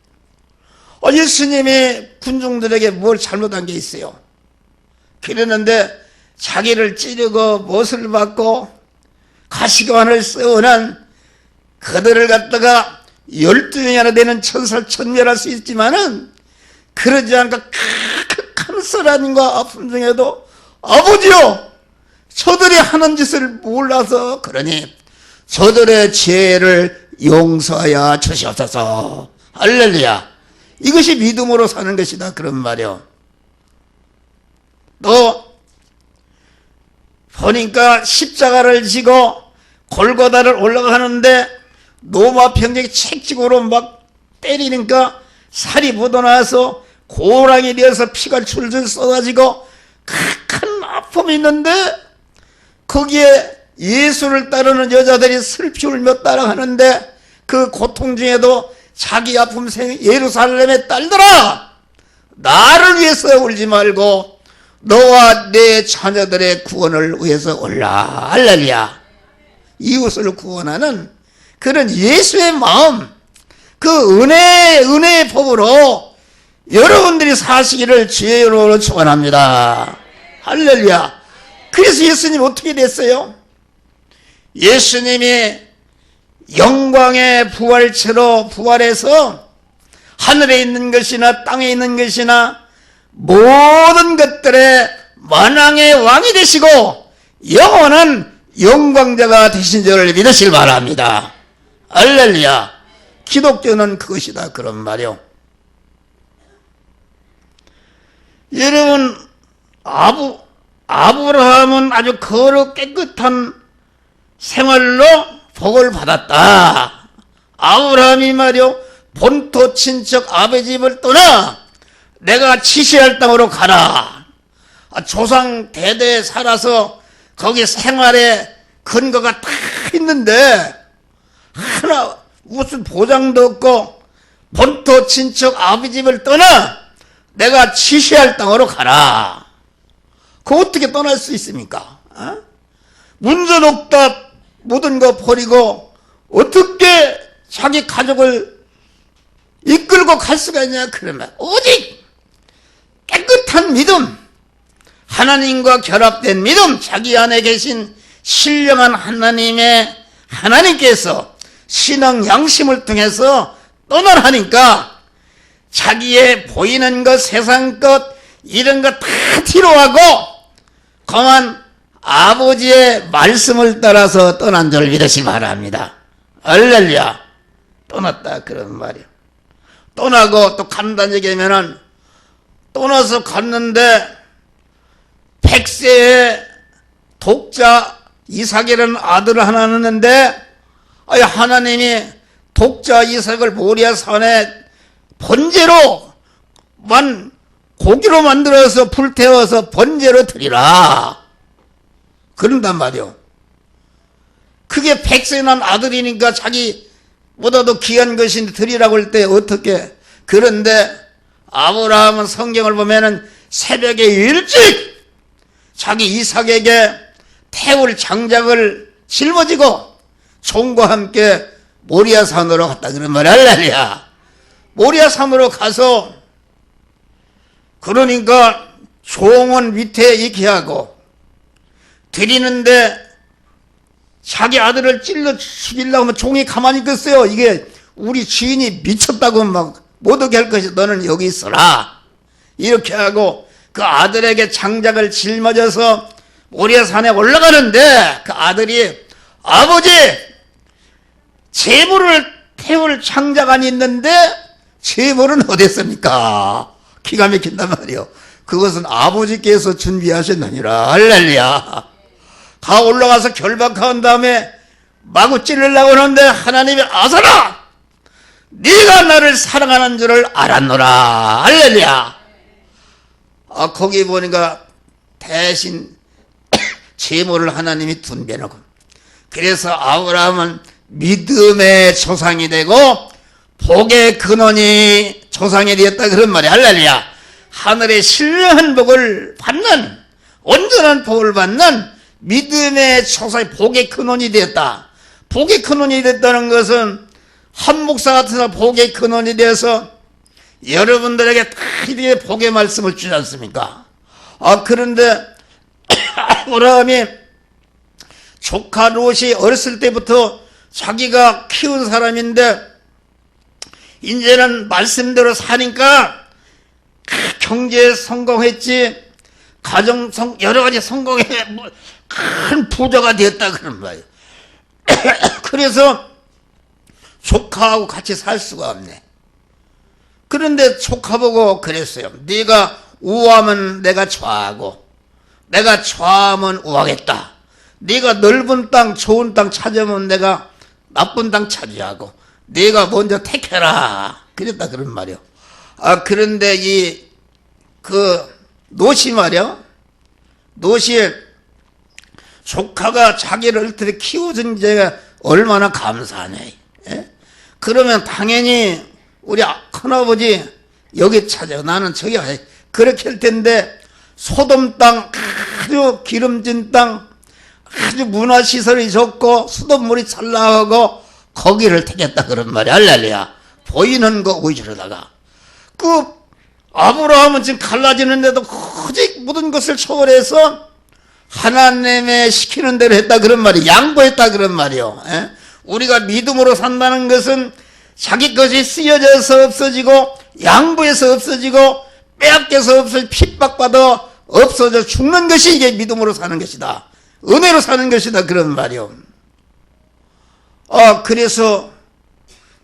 예수님이 군중들에게 뭘 잘못한 게 있어요? 그랬는데 자기를 찌르고 못을 받고 가시관을 써오는 그들을 갖다가 12명이나 되는 천사를 천멸할 수 있지만은 그러지 않고 간절함과 아픔 중에도 아버지요, 저들이 하는 짓을 몰라서 그러니 저들의 죄를 용서하여 주시옵소서. 할렐루야. 이것이 믿음으로 사는 것이다 그런 말이요. 또 보니까 십자가를 지고 골고다를 올라가는데 로마 병력이 책찍으로 막 때리니까 살이 묻어나서 고랑이 되어서 피가 줄줄 쏟아지고 큰 아픔이 있는데, 거기에 예수를 따르는 여자들이 슬피 울며 따라가는데 그 고통 중에도 자기 아픔 예루살렘의 딸들아, 나를 위해서 울지 말고 너와 내 자녀들의 구원을 위해서 울라. 할렐루야. 이웃을 구원하는 그런 예수의 마음, 그 은혜의 법으로 여러분들이 사시기를 주의 이름으로 축원합니다. 할렐루야. 그래서 예수님 어떻게 됐어요? 예수님이 영광의 부활체로 부활해서 하늘에 있는 것이나 땅에 있는 것이나 모든 것들의 만왕의 왕이 되시고 영원한 영광자가 되신 줄을 믿으시길 바랍니다. 할렐루야. 기독교는 그것이다 그런 말이요. 여러분, 아브라함은 아주 거룩 깨끗한 생활로 복을 받았다. 아브라함이 말이요, 본토 친척 아버지 집을 떠나 내가 지시할 땅으로 가라. 조상 대대 살아서 거기 생활에 근거가 다 있는데 하나 무슨 보장도 없고 본토 친척 아버지 집을 떠나 내가 지시할 땅으로 가라. 그거 어떻게 떠날 수 있습니까? 문전옥답 모든 거 버리고 어떻게 자기 가족을 이끌고 갈 수가 있냐? 그러면 오직 깨끗한 믿음, 하나님과 결합된 믿음, 자기 안에 계신 신령한 하나님께서 신앙 양심을 통해서 떠나라니까 자기의 보이는 것, 세상 것 이런 거 다 뒤로하고 그만 아버지의 말씀을 따라서 떠난 줄 믿으시기 바랍니다. 할렐루야. 떠났다 그런 말이에요. 떠나고 또 간다는 얘기하면은 떠나서 갔는데 100세의 독자 이삭이라는 아들을 하나 낳는데 하나님이 독자 이삭을 모리아 산에 번제로만 고기로 만들어서 불태워서 번제로 드리라. 그런단 말이요. 그게 백세 난 아들이니까 자기보다도 귀한 것인데 드리라고 할 때 어떻게. 그런데 아브라함은 성경을 보면은 새벽에 일찍 자기 이삭에게 태울 장작을 짊어지고 종과 함께 모리아 산으로 갔다 그런 말이야. 할렐루야. 모리아 산으로 가서 그러니까 종은 밑에 있게 하고 드리는데 자기 아들을 찔러 죽이려고 하면 종이 가만히 있겠어요. 이게 우리 주인이 미쳤다고 막 못 오게 할 것이 너는 여기 있어라. 이렇게 하고 그 아들에게 장작을 짊어져서 모리아 산에 올라가는데 그 아들이 아버지 제물을 태울 장작안이 있는데 제물은 어디 있습니까? 기가 막힌단 말이요. 그것은 아버지께서 준비하셨느니라. 할렐루야. 다 올라가서 결박한 다음에 마구 찌르려고 하는데 하나님이 아사라 네가 나를 사랑하는 줄을 알았노라. 할렐루야. 거기 보니까 대신 제물을 하나님이 둔배놓고 그래서 아브라함은 믿음의 조상이 되고 복의 근원이 조상이 되었다 그런 말이야. 할렐루야. 하늘의 신령한 복을 받는 온전한 복을 받는 믿음의 조상이 복의 근원이 되었다. 복의 근원이 됐다는 것은 한 목사 같은 사람 복의 근원이 되어서 여러분들에게 다 이렇게 복의 말씀을 주지 않습니까? 그런데 아브라함이 조카 롯이 어렸을 때부터 자기가 키운 사람인데 이제는 말씀대로 사니까 경제에 성공했지, 가정 여러 가지 성공에 큰 부자가 되었다 그런 거예요. 그래서 조카하고 같이 살 수가 없네. 그런데 조카 보고 그랬어요. 네가 우하면 내가 좌하고 내가 좌하면 우하겠다. 네가 넓은 땅 좋은 땅 찾으면 내가 나쁜 땅 차지하고 네가 먼저 택해라. 그랬다 그런 말이요. 그런데 롯이 말이요. 롯이 조카가 자기를 어떻게 키워준 지가 얼마나 감사하냐. 예? 그러면 당연히 우리 큰아버지 여기 찾아 나는 저기 가 그렇게 할 텐데 소돔 땅 아주 기름진 땅 아주 문화시설이 좋고 수돗물이 잘 나오고 거기를 택했다 그런 말이야. 할렐루야. 보이는 거 위주로다가 그 아브라함은 지금 갈라지는데도 오직 모든 것을 초월해서 하나님의 시키는 대로 했다 그런 말이 양보했다 그런 말이요. 예? 우리가 믿음으로 산다는 것은 자기 것이 쓰여져서 없어지고 양보해서 없어지고 빼앗겨서 없어지고 핍박받아 없어져 죽는 것이 이게 믿음으로 사는 것이다. 은혜로 사는 것이다 그런 말이요. 그래서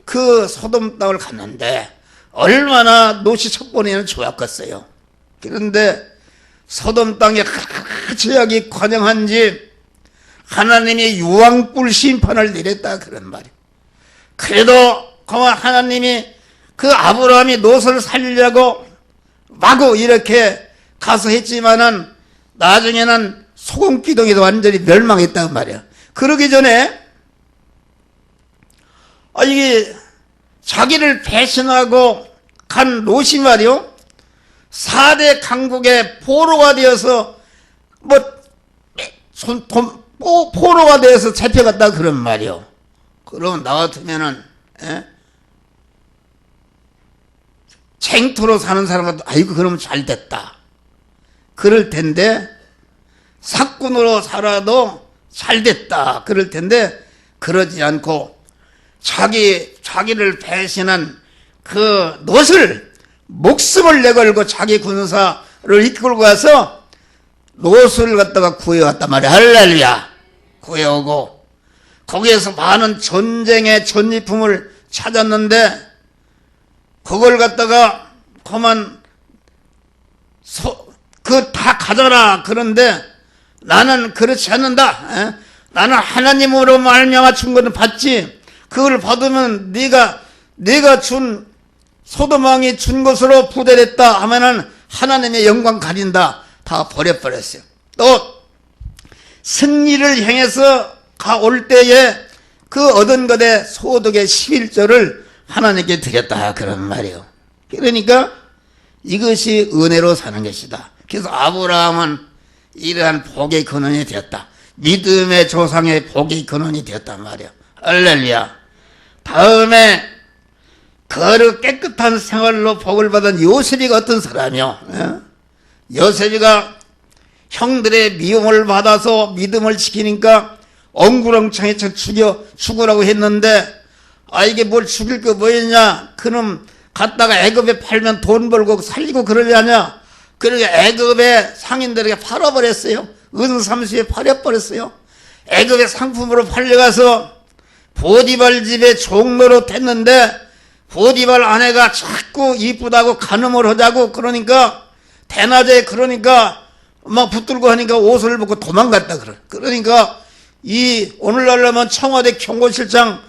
그 소돔 땅을 갔는데 얼마나 롯이 첫 번에는 좋았겠어요. 그런데 소돔 땅에 죄악이 관영한지 하나님이 유황불 심판을 내렸다 그런 말이에요. 그래도 그만 하나님이 그 아브라함이 롯을 살리려고 마구 이렇게 가서 했지만은 나중에는 소금기둥에도 완전히 멸망했단 말이야. 그러기 전에 이게 자기를 배신하고 간 롯이 말이요 4대 강국의 포로가 되어서 포로가 되어서 잡혀갔다 그런 말이요. 그러면 나 같으면은 쟁토로 사는 사람은 아이고 그러면 잘 됐다 그럴 텐데 사꾼으로 살아도 잘 됐다 그럴 텐데 그러지 않고 자기를 배신한 그 롯을 목숨을 내걸고 자기 군사를 이끌고 가서 롯을 갖다가 구해왔단 말이야. 할렐루야. 구해오고 거기에서 많은 전쟁의 전리품을 찾았는데 그걸 갖다가 그만 다 가져라. 그런데 나는 그렇지 않는다. 나는 하나님으로 말미암아 준 것은 받지 그걸 받으면 네가 준 소돔 왕이 준 것으로 부대했다 하면은 하나님의 영광 가린다. 다 버려버렸어요. 또 승리를 향해서 가올 때에 그 얻은 것의 소득의 11조를 하나님께 드렸다 그런 말이에요. 그러니까 이것이 은혜로 사는 것이다. 그래서 아브라함은 이러한 복의 근원이 되었다. 믿음의 조상의 복의 근원이 되었단 말이에요. 할렐루야. 다음에 거룩 깨끗한 생활로 복을 받은 요셉이가 어떤 사람이요? 요셉이가 형들의 미움을 받아서 믿음을 지키니까 엉구렁창에 죽으라고 했는데, 이게 뭘 죽일 거 뭐였냐? 그놈 갔다가 애굽에 팔면 돈 벌고 살리고 그러려냐? 그러게 애굽의 상인들에게 팔아버렸어요. 은삼수에 팔아버렸어요. 애굽의 상품으로 팔려가서 보디발 집에 종로로 됐는데, 보디발 아내가 자꾸 이쁘다고 간음을 하자고 그러니까, 대낮에 그러니까 막 붙들고 하니까 옷을 벗고 도망갔다 그러니까 이 오늘날로면 청와대 경호실장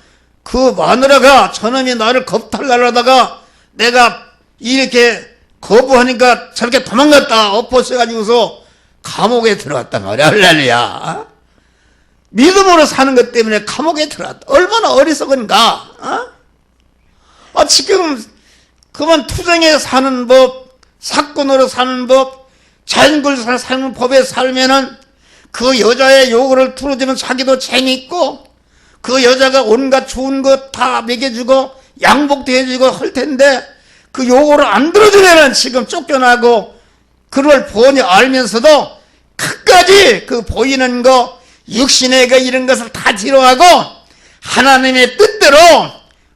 그 마누라가 저놈이 나를 겁탈날하다가 내가 이렇게 거부하니까 저렇게 도망갔다 엎어져가지고서 감옥에 들어갔단 말이야. 할렐루야. 믿음으로 사는 것 때문에 감옥에 들어갔다. 얼마나 어리석은가. 지금 그만 투쟁에 사는 법, 사건으로 사는 법, 자연굴 사는 법에 살면은 그 여자의 요구를 들어주면 자기도 재미있고 그 여자가 온갖 좋은 것 다 먹여주고 양복도 해주고 할 텐데 그 요구를 안 들어주면은 지금 쫓겨나고 그걸 보니 알면서도 끝까지 그 보이는 거 육신의 그 이런 것을 다 뒤로하고 하나님의 뜻대로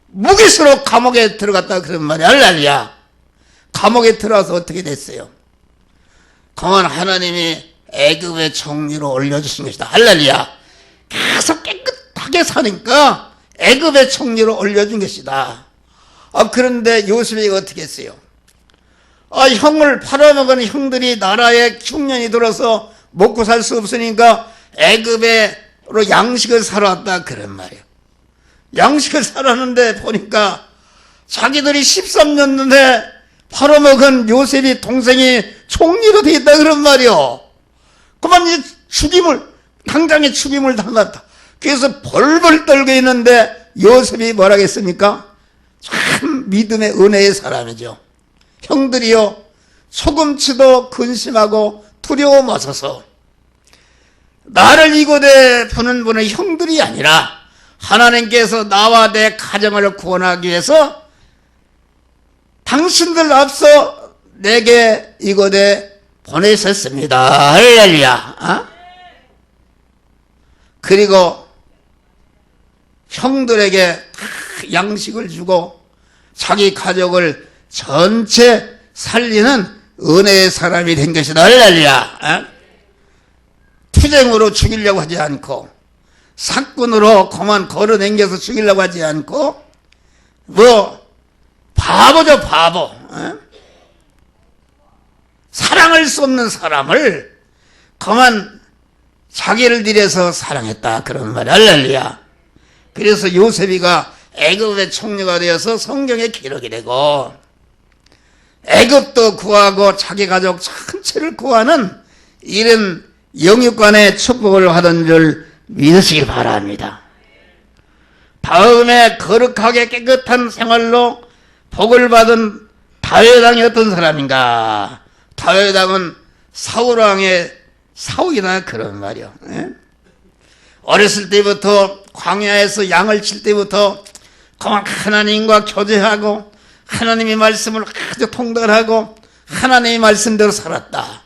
무기수로 감옥에 들어갔다 그런 말이야. 할렐루야. 감옥에 들어가서 어떻게 됐어요? 그만 하나님이 애굽의 총리로 올려주신 것이다. 할렐루야. 계속 깨끗하게 사니까 애굽의 총리로 올려준 것이다. 그런데 요셉이 어떻게 했어요? 형을 팔아먹은 형들이 나라에 흉년이 들어서 먹고 살 수 없으니까 애굽으로 양식을 사러 왔다 그런 말이에요. 양식을 사라는데 보니까 자기들이 13년 전에 팔아먹은 요셉이 동생이 총리로 돼 있다 그런 말이요. 그만 당장에 죽임을 당했다. 그래서 벌벌 떨고 있는데 요셉이 뭐라겠습니까? 참 믿음의 은혜의 사람이죠. 형들이요 소금치도 근심하고 두려워 마셔서 나를 이곳에 부는 분은 형들이 아니라 하나님께서 나와 내 가정을 구원하기 위해서 당신들 앞서 내게 이곳에 보내셨습니다. 할렐루야. 그리고 형들에게 양식을 주고 자기 가족을 전체 살리는 은혜의 사람이 된 것이다. 할렐루야. 투쟁으로 죽이려고 하지 않고 사건으로 그만 걸어당겨서 죽이려고 하지 않고 바보죠 바보. 사랑할 수 없는 사람을 그만 자기를 들여서 사랑했다 그런 말이야. 할렐루야. 그래서 요셉이가 애굽의 총리가 되어서 성경에 기록이 되고 애굽도 구하고 자기 가족 전체를 구하는 이런 영육간의 축복을 하던 줄 믿으시길 바랍니다. 다음에 거룩하게 깨끗한 생활로 복을 받은 다윗왕이 어떤 사람인가? 다윗왕은 사울왕의 사울이나 그런 말이요. 어렸을 때부터 광야에서 양을 칠 때부터 그만 하나님과 교제하고 하나님의 말씀을 아주 통달하고 하나님의 말씀대로 살았다.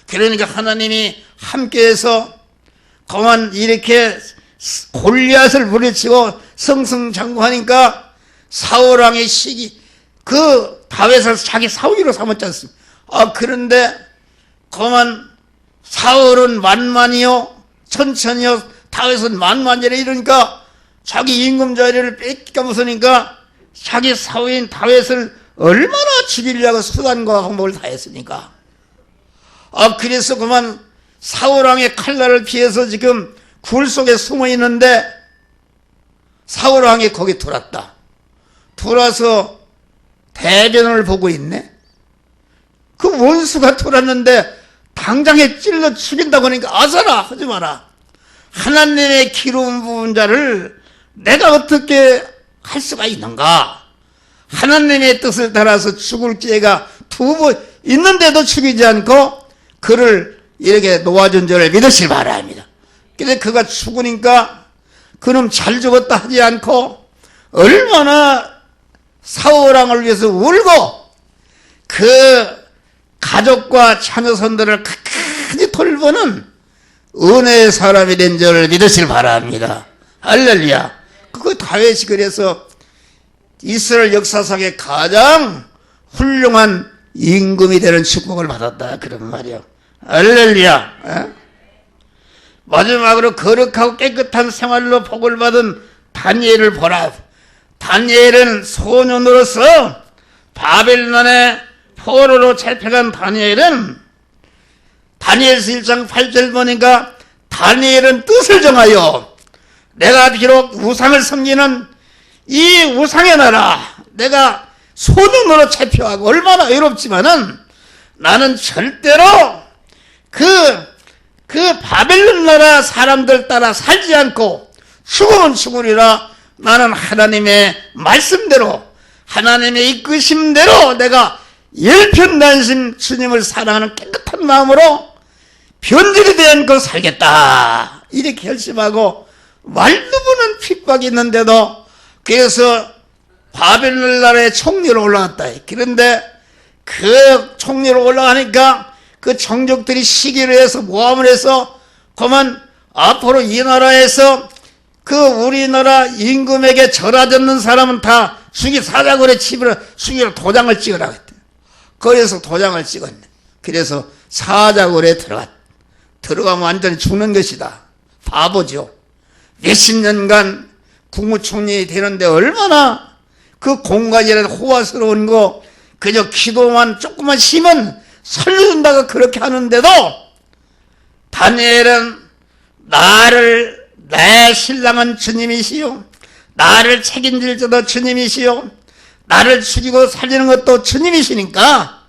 그러니까 하나님이 함께해서 그만 이렇게 골리앗을 부딪히고 승승장구하니까 사울왕의 시기 그 다윗을 자기 사위로 삼았지 않습니까? 그런데 그만 사울은 만만이요 천천히요 다윗은 만만이래 이러니까 자기 임금 자리를 뺏겨먹으니까 자기 사위인 다윗을 얼마나 죽이려고 수단과 방법을 다 했습니까? 그래서 그만 사울왕의 칼날을 피해서 지금 굴 속에 숨어 있는데 사울왕이 거기 들어왔다. 들어와서 대변을 보고 있네. 그 원수가 들어왔는데 당장에 찔러 죽인다고 하니까 아사라 하지 마라. 하나님의 기름 부은 자를 내가 어떻게 할 수가 있는가. 하나님의 뜻을 따라서 죽을 기회가 두 번 있는데도 죽이지 않고 그를 이렇게 놓아준 줄을 믿으시기 바랍니다. 근데 그가 죽으니까 그놈 잘 죽었다 하지 않고 얼마나 사울왕을 위해서 울고 그 가족과 자녀손들을 끝까지 돌보는 은혜의 사람이 된 줄을 믿으시기 바랍니다. 할렐루야. 그 다윗이 그래서 이스라엘 역사상에 가장 훌륭한 임금이 되는 축복을 받았다 그런 말이요. 할렐루야. 마지막으로 거룩하고 깨끗한 생활로 복을 받은 다니엘을 보라. 다니엘은 소년으로서 바벨론의 포로로 잡혀간 다니엘은 다니엘서 1장 8절 보니까 다니엘은 뜻을 정하여 내가 비록 우상을 섬기는 이 우상의 나라 내가 소년으로 잡혀가고 얼마나 외롭지만은 나는 절대로 그 바벨론 나라 사람들 따라 살지 않고 죽으면 죽으리라. 나는 하나님의 말씀대로 하나님의 이끄심대로 내가 일편단심 주님을 사랑하는 깨끗한 마음으로 변질이 되지 않고 살겠다. 이렇게 결심하고 말도 보는 핍박이 있는데도 그래서 바벨론 나라의 총리로 올라갔다. 그런데 그 총리로 올라가니까 그 정족들이 시기를 해서 모함을 해서 그만 앞으로 이 나라에서 그 우리나라 임금에게 절하졌는 사람은 다 사자굴에 집으로 죽이러 도장을 찍으라고 했대요. 거기서 도장을 찍었네. 그래서 사자굴에 들어가면 완전히 죽는 것이다. 바보죠. 몇십 년간 국무총리 되는데 얼마나 그 공간이라도 호화스러운 거 그저 기도만 조금만 쉬면 살려준다고 그렇게 하는데도 다니엘은 내 신랑은 주님이시요 나를 책임질 자도 주님이시요 나를 죽이고 살리는 것도 주님이시니까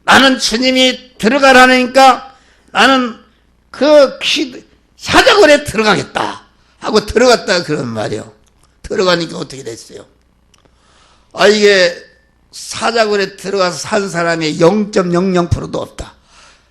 나는 주님이 들어가라니까 나는 그 사자굴에 들어가겠다 하고 들어갔다 그런 말이요. 들어가니까 어떻게 됐어요? 이게 사자굴에 들어가서 산 사람이 0.00%도 없다.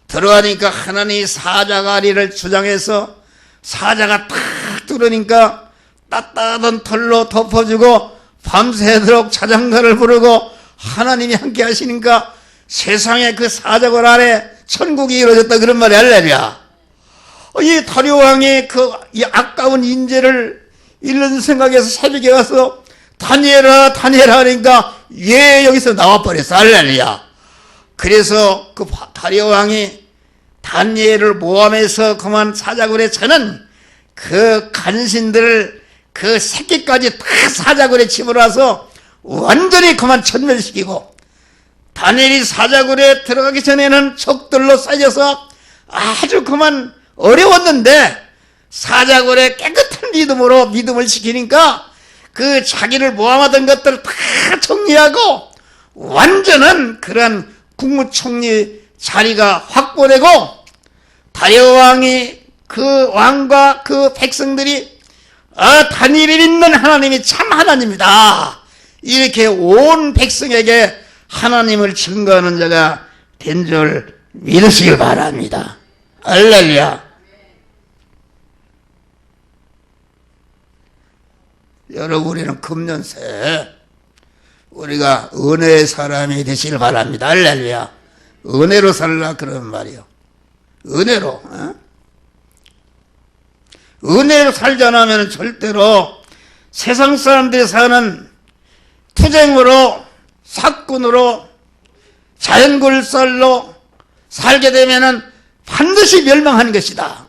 들어가니까 하나님이 사자가리를 주장해서 사자가 탁 뚫으니까 따뜻한 털로 덮어주고 밤새도록 자장가를 부르고 하나님이 함께 하시니까 세상에 그 사자굴 안에 천국이 이루어졌다 그런 말이 할렐루야. 이 다리오왕이 이 아까운 인재를 잃는 생각에서 새벽에 가서 다니엘아 하니까 왜 여기서 나와버렸어. 할렐루야. 그래서 그 다리오왕이 다니엘을 모함해서 그만 사자굴에 쳐는 그 간신들을 그 새끼까지 다 사자굴에 집어넣어서 완전히 그만 전멸시키고 다니엘이 사자굴에 들어가기 전에는 적들로 쌓여서 아주 그만 어려웠는데 사자굴에 깨끗한 믿음을 지키니까 그 자기를 모함하던 것들을 다 정리하고 완전한 그런 국무총리 자리가 확보되고 다리오왕이 그 왕과 그 백성들이 다니엘을 믿는 하나님이 참 하나님이다 이렇게 온 백성에게 하나님을 증거하는 자가 된 줄 믿으시길 바랍니다. 할렐루야. 여러분 우리는 금년새 우리가 은혜의 사람이 되시길 바랍니다. 할렐루야. 은혜로 살라 그런 말이요. 은혜로 은혜로 살지 않으면 절대로 세상 사람들이 사는 투쟁으로 사건으로 자연골살로 살게 되면은 반드시 멸망하는 것이다.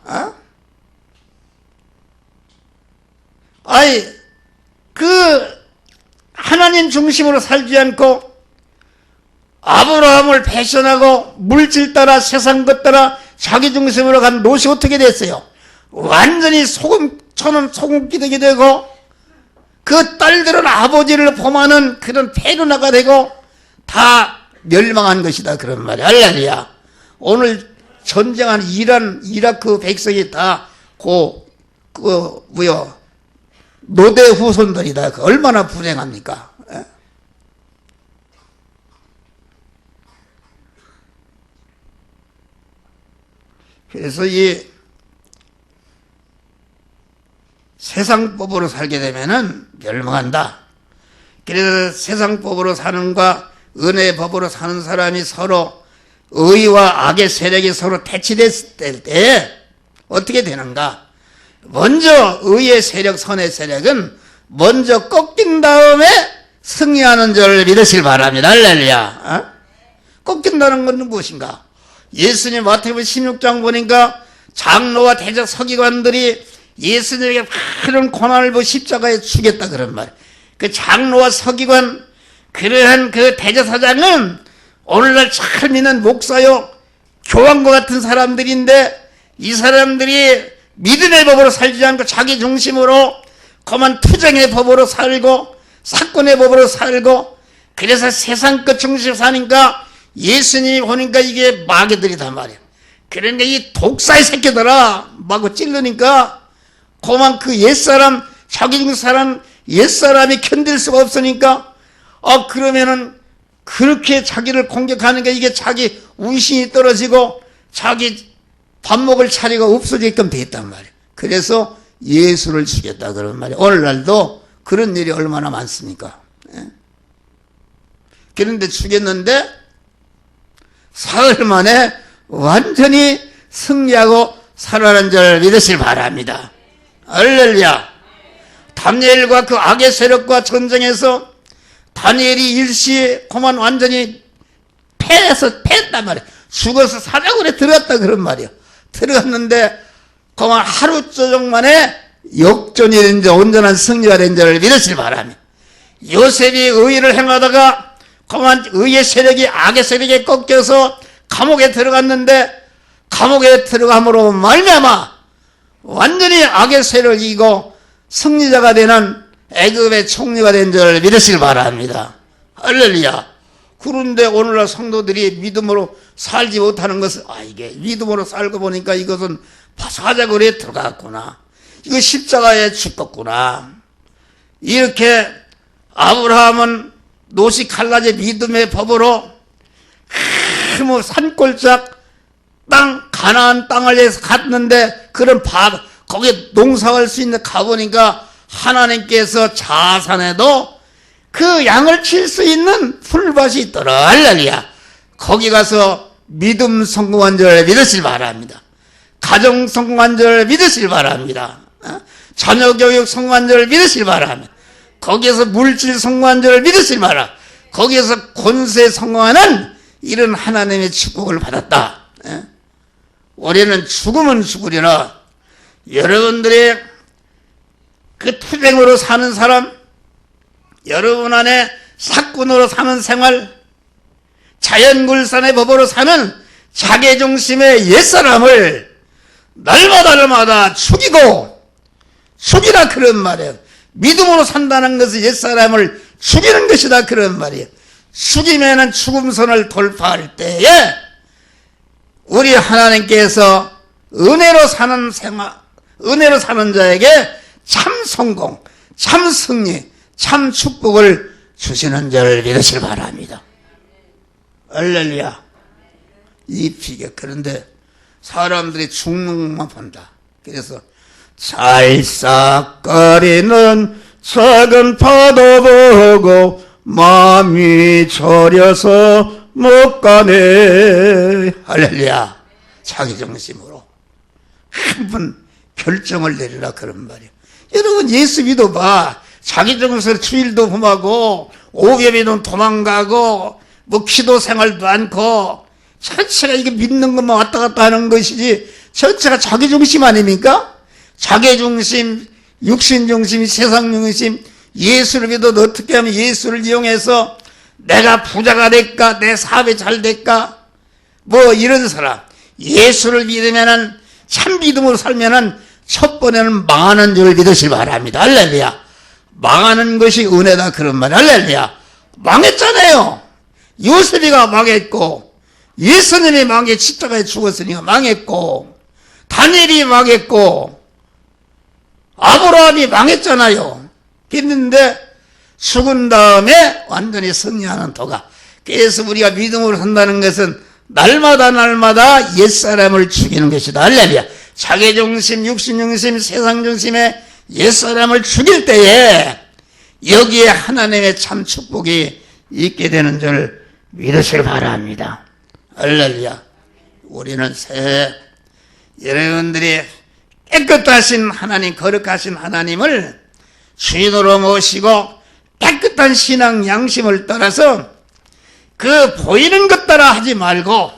하나님 중심으로 살지 않고 아브라함을 배신하고 물질 따라 세상 것 따라 자기 중심으로 간 롯이 어떻게 됐어요? 완전히 소금 기득이 되고 그 딸들은 아버지를 범하는 그런 페르나가 되고 다 멸망한 것이다 그런 말이야. 할렐루야. 오늘 전쟁한 이라크 백성이 다 노대 후손들이다. 얼마나 불행합니까? 그래서 이 세상법으로 살게 되면은 멸망한다. 그래서 세상법으로 사는과 은혜의 법으로 사는 사람이 서로 의와 악의 세력이 서로 대치됐을 때 어떻게 되는가? 먼저 의의 세력, 선의 세력은 먼저 꺾인 다음에 승리하는 줄 믿으시길 바랍니다. 할렐루야. 꺾인다는 것은 무엇인가? 예수님 마태복음 16장 보니까 장로와 대적 서기관들이 예수님에게 많은 고난을 보고 십자가에 죽였다 그런 말. 그 장로와 서기관, 그러한 그 대제사장은 오늘날 잘 믿는 목사요, 교황과 같은 사람들인데 이 사람들이 믿음의 법으로 살지 않고 자기 중심으로 그만 투쟁의 법으로 살고 사건의 법으로 살고 그래서 세상 것 중심 사니까 예수님이 보니까 이게 마귀들이단 말이야. 그러니까 이 독사의 새끼들아 마구 찔르니까 그만 그 옛사람 자기 중 사람 옛사람이 견딜 수가 없으니까 그러면은 그렇게 자기를 공격하는 게 이게 자기 운신이 떨어지고 자기 밥 먹을 자리가 없어지게끔 돼 있단 말이에요. 그래서 예수를 죽였다 그런 말이에요. 오늘날도 그런 일이 얼마나 많습니까? 그런데 죽였는데 사흘 만에 완전히 승리하고 살아난 줄 믿으시길 바랍니다. 할렐루야. 다니엘과 그 악의 세력과 전쟁에서 다니엘이 일시에 그만 완전히 패했단 말이에요. 죽어서 사자굴에 들어갔다 그런 말이에요. 들어갔는데 그만 하루 조정 만에 역전이 된 줄, 온전한 승리가 된 줄 믿으시길 바랍니다. 요셉이 의를 행하다가 그만 의의 세력이 악의 세력에 꺾여서 감옥에 들어갔는데 감옥에 들어감으로 말미암아 완전히 악의 세력을 이기고 승리자가 되는 애굽의 총리가 된 줄 믿으시길 바랍니다. 할렐루야. 그런데 오늘날 성도들이 믿음으로 살지 못하는 것은 이게 믿음으로 살고 보니까 이것은 사자굴에 들어갔구나. 이거 십자가에 죽었구나. 이렇게 아브라함은 노시 칼라제 믿음의 법으로 산골짝 땅 가나안 땅을 해서 갔는데 그런 거기에 농사할 수 있는 가보니까 하나님께서 자산에도 그 양을 칠 수 있는 풀밭이 있더라. 할렐루야. 거기 가서 믿음 성공한 줄 믿으시길 바랍니다. 가정 성공한 줄 믿으시길 바랍니다. 자녀 교육 성공한 줄 믿으시길 바랍니다. 거기에서 물질 성공한 줄 믿으시길 바랍니다. 거기에서 권세 성공하는 이런 하나님의 축복을 받았다. 올해는 죽으면 죽으리라. 여러분들의 그 투쟁으로 사는 사람, 여러분 안에 사건으로 사는 생활, 자연굴산의 법으로 사는 자기중심의 옛사람을 날마다 죽이라 그런 말이에요. 믿음으로 산다는 것은 옛사람을 죽이는 것이다 그런 말이에요. 죽이면은 죽음선을 돌파할 때에 우리 하나님께서 은혜로 사는 생활, 은혜로 사는 자에게 참 성공, 참 승리, 참 축복을 주시는 줄 믿으시길 바랍니다. 할렐루야. 이 비교. 그런데 사람들이 죽는 것만 본다. 그래서 찰싹거리는 작은 파도 보고 마음이 저려서 못 가네. 할렐루야. 자기 중심으로 한번 결정을 내리라 그런 말이에요. 여러분 예수 믿어봐. 자기 중심으로 주일도 험하고 오병이도 도망가고 뭐 기도 생활도 않고 전체가 이게 믿는 것만 왔다 갔다 하는 것이지 전체가 자기 중심 아닙니까? 자기 중심, 육신 중심, 세상 중심. 예수를 믿어도 어떻게 하면 예수를 이용해서 내가 부자가 될까, 내 사업이 잘 될까, 뭐 이런 사람. 예수를 믿으면은 참 믿음으로 살면은 첫 번에는 망하는 줄 믿으시기 바랍니다. 할렐루야. 망하는 것이 은혜다 그런 말. 할렐루야. 망했잖아요. 요셉이가 망했고 예수님이 십자가에 죽었으니까 망했고 다니엘이 망했고 아브라함이 망했잖아요. 그랬는데 죽은 다음에 완전히 승리하는 도가. 그래서 우리가 믿음으로 산다는 것은 날마다 옛사람을 죽이는 것이다. 할렐루야. 자기중심, 육신중심, 세상중심의 옛사람을 죽일 때에 여기에 하나님의 참 축복이 있게 되는 줄 믿으시길 바랍니다. 할렐루야. 우리는 새해 여러분들이 깨끗하신 하나님, 거룩하신 하나님을 주인으로 모시고 깨끗한 신앙 양심을 따라서 그 보이는 것 따라 하지 말고,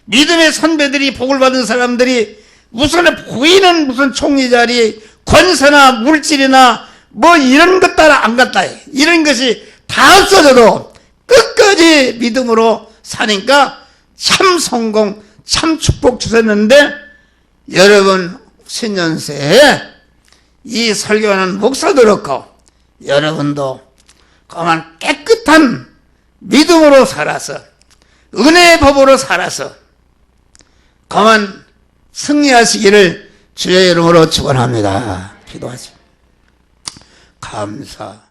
믿음의 선배들이 복을 받은 사람들이 보이는 무슨 총리 자리, 권세나 물질이나 뭐 이런 것 따라 안 갔다. 이런 것이 다 없어져도 끝까지 믿음으로 사니까 참 성공, 참 축복 주셨는데, 여러분 신년새에 이 설교하는 목사도 그렇고 여러분도 그만 깨끗한 믿음으로 살아서 은혜의 법으로 살아서 그만 승리하시기를 주의 이름으로 축원합니다. 기도하시오. 감사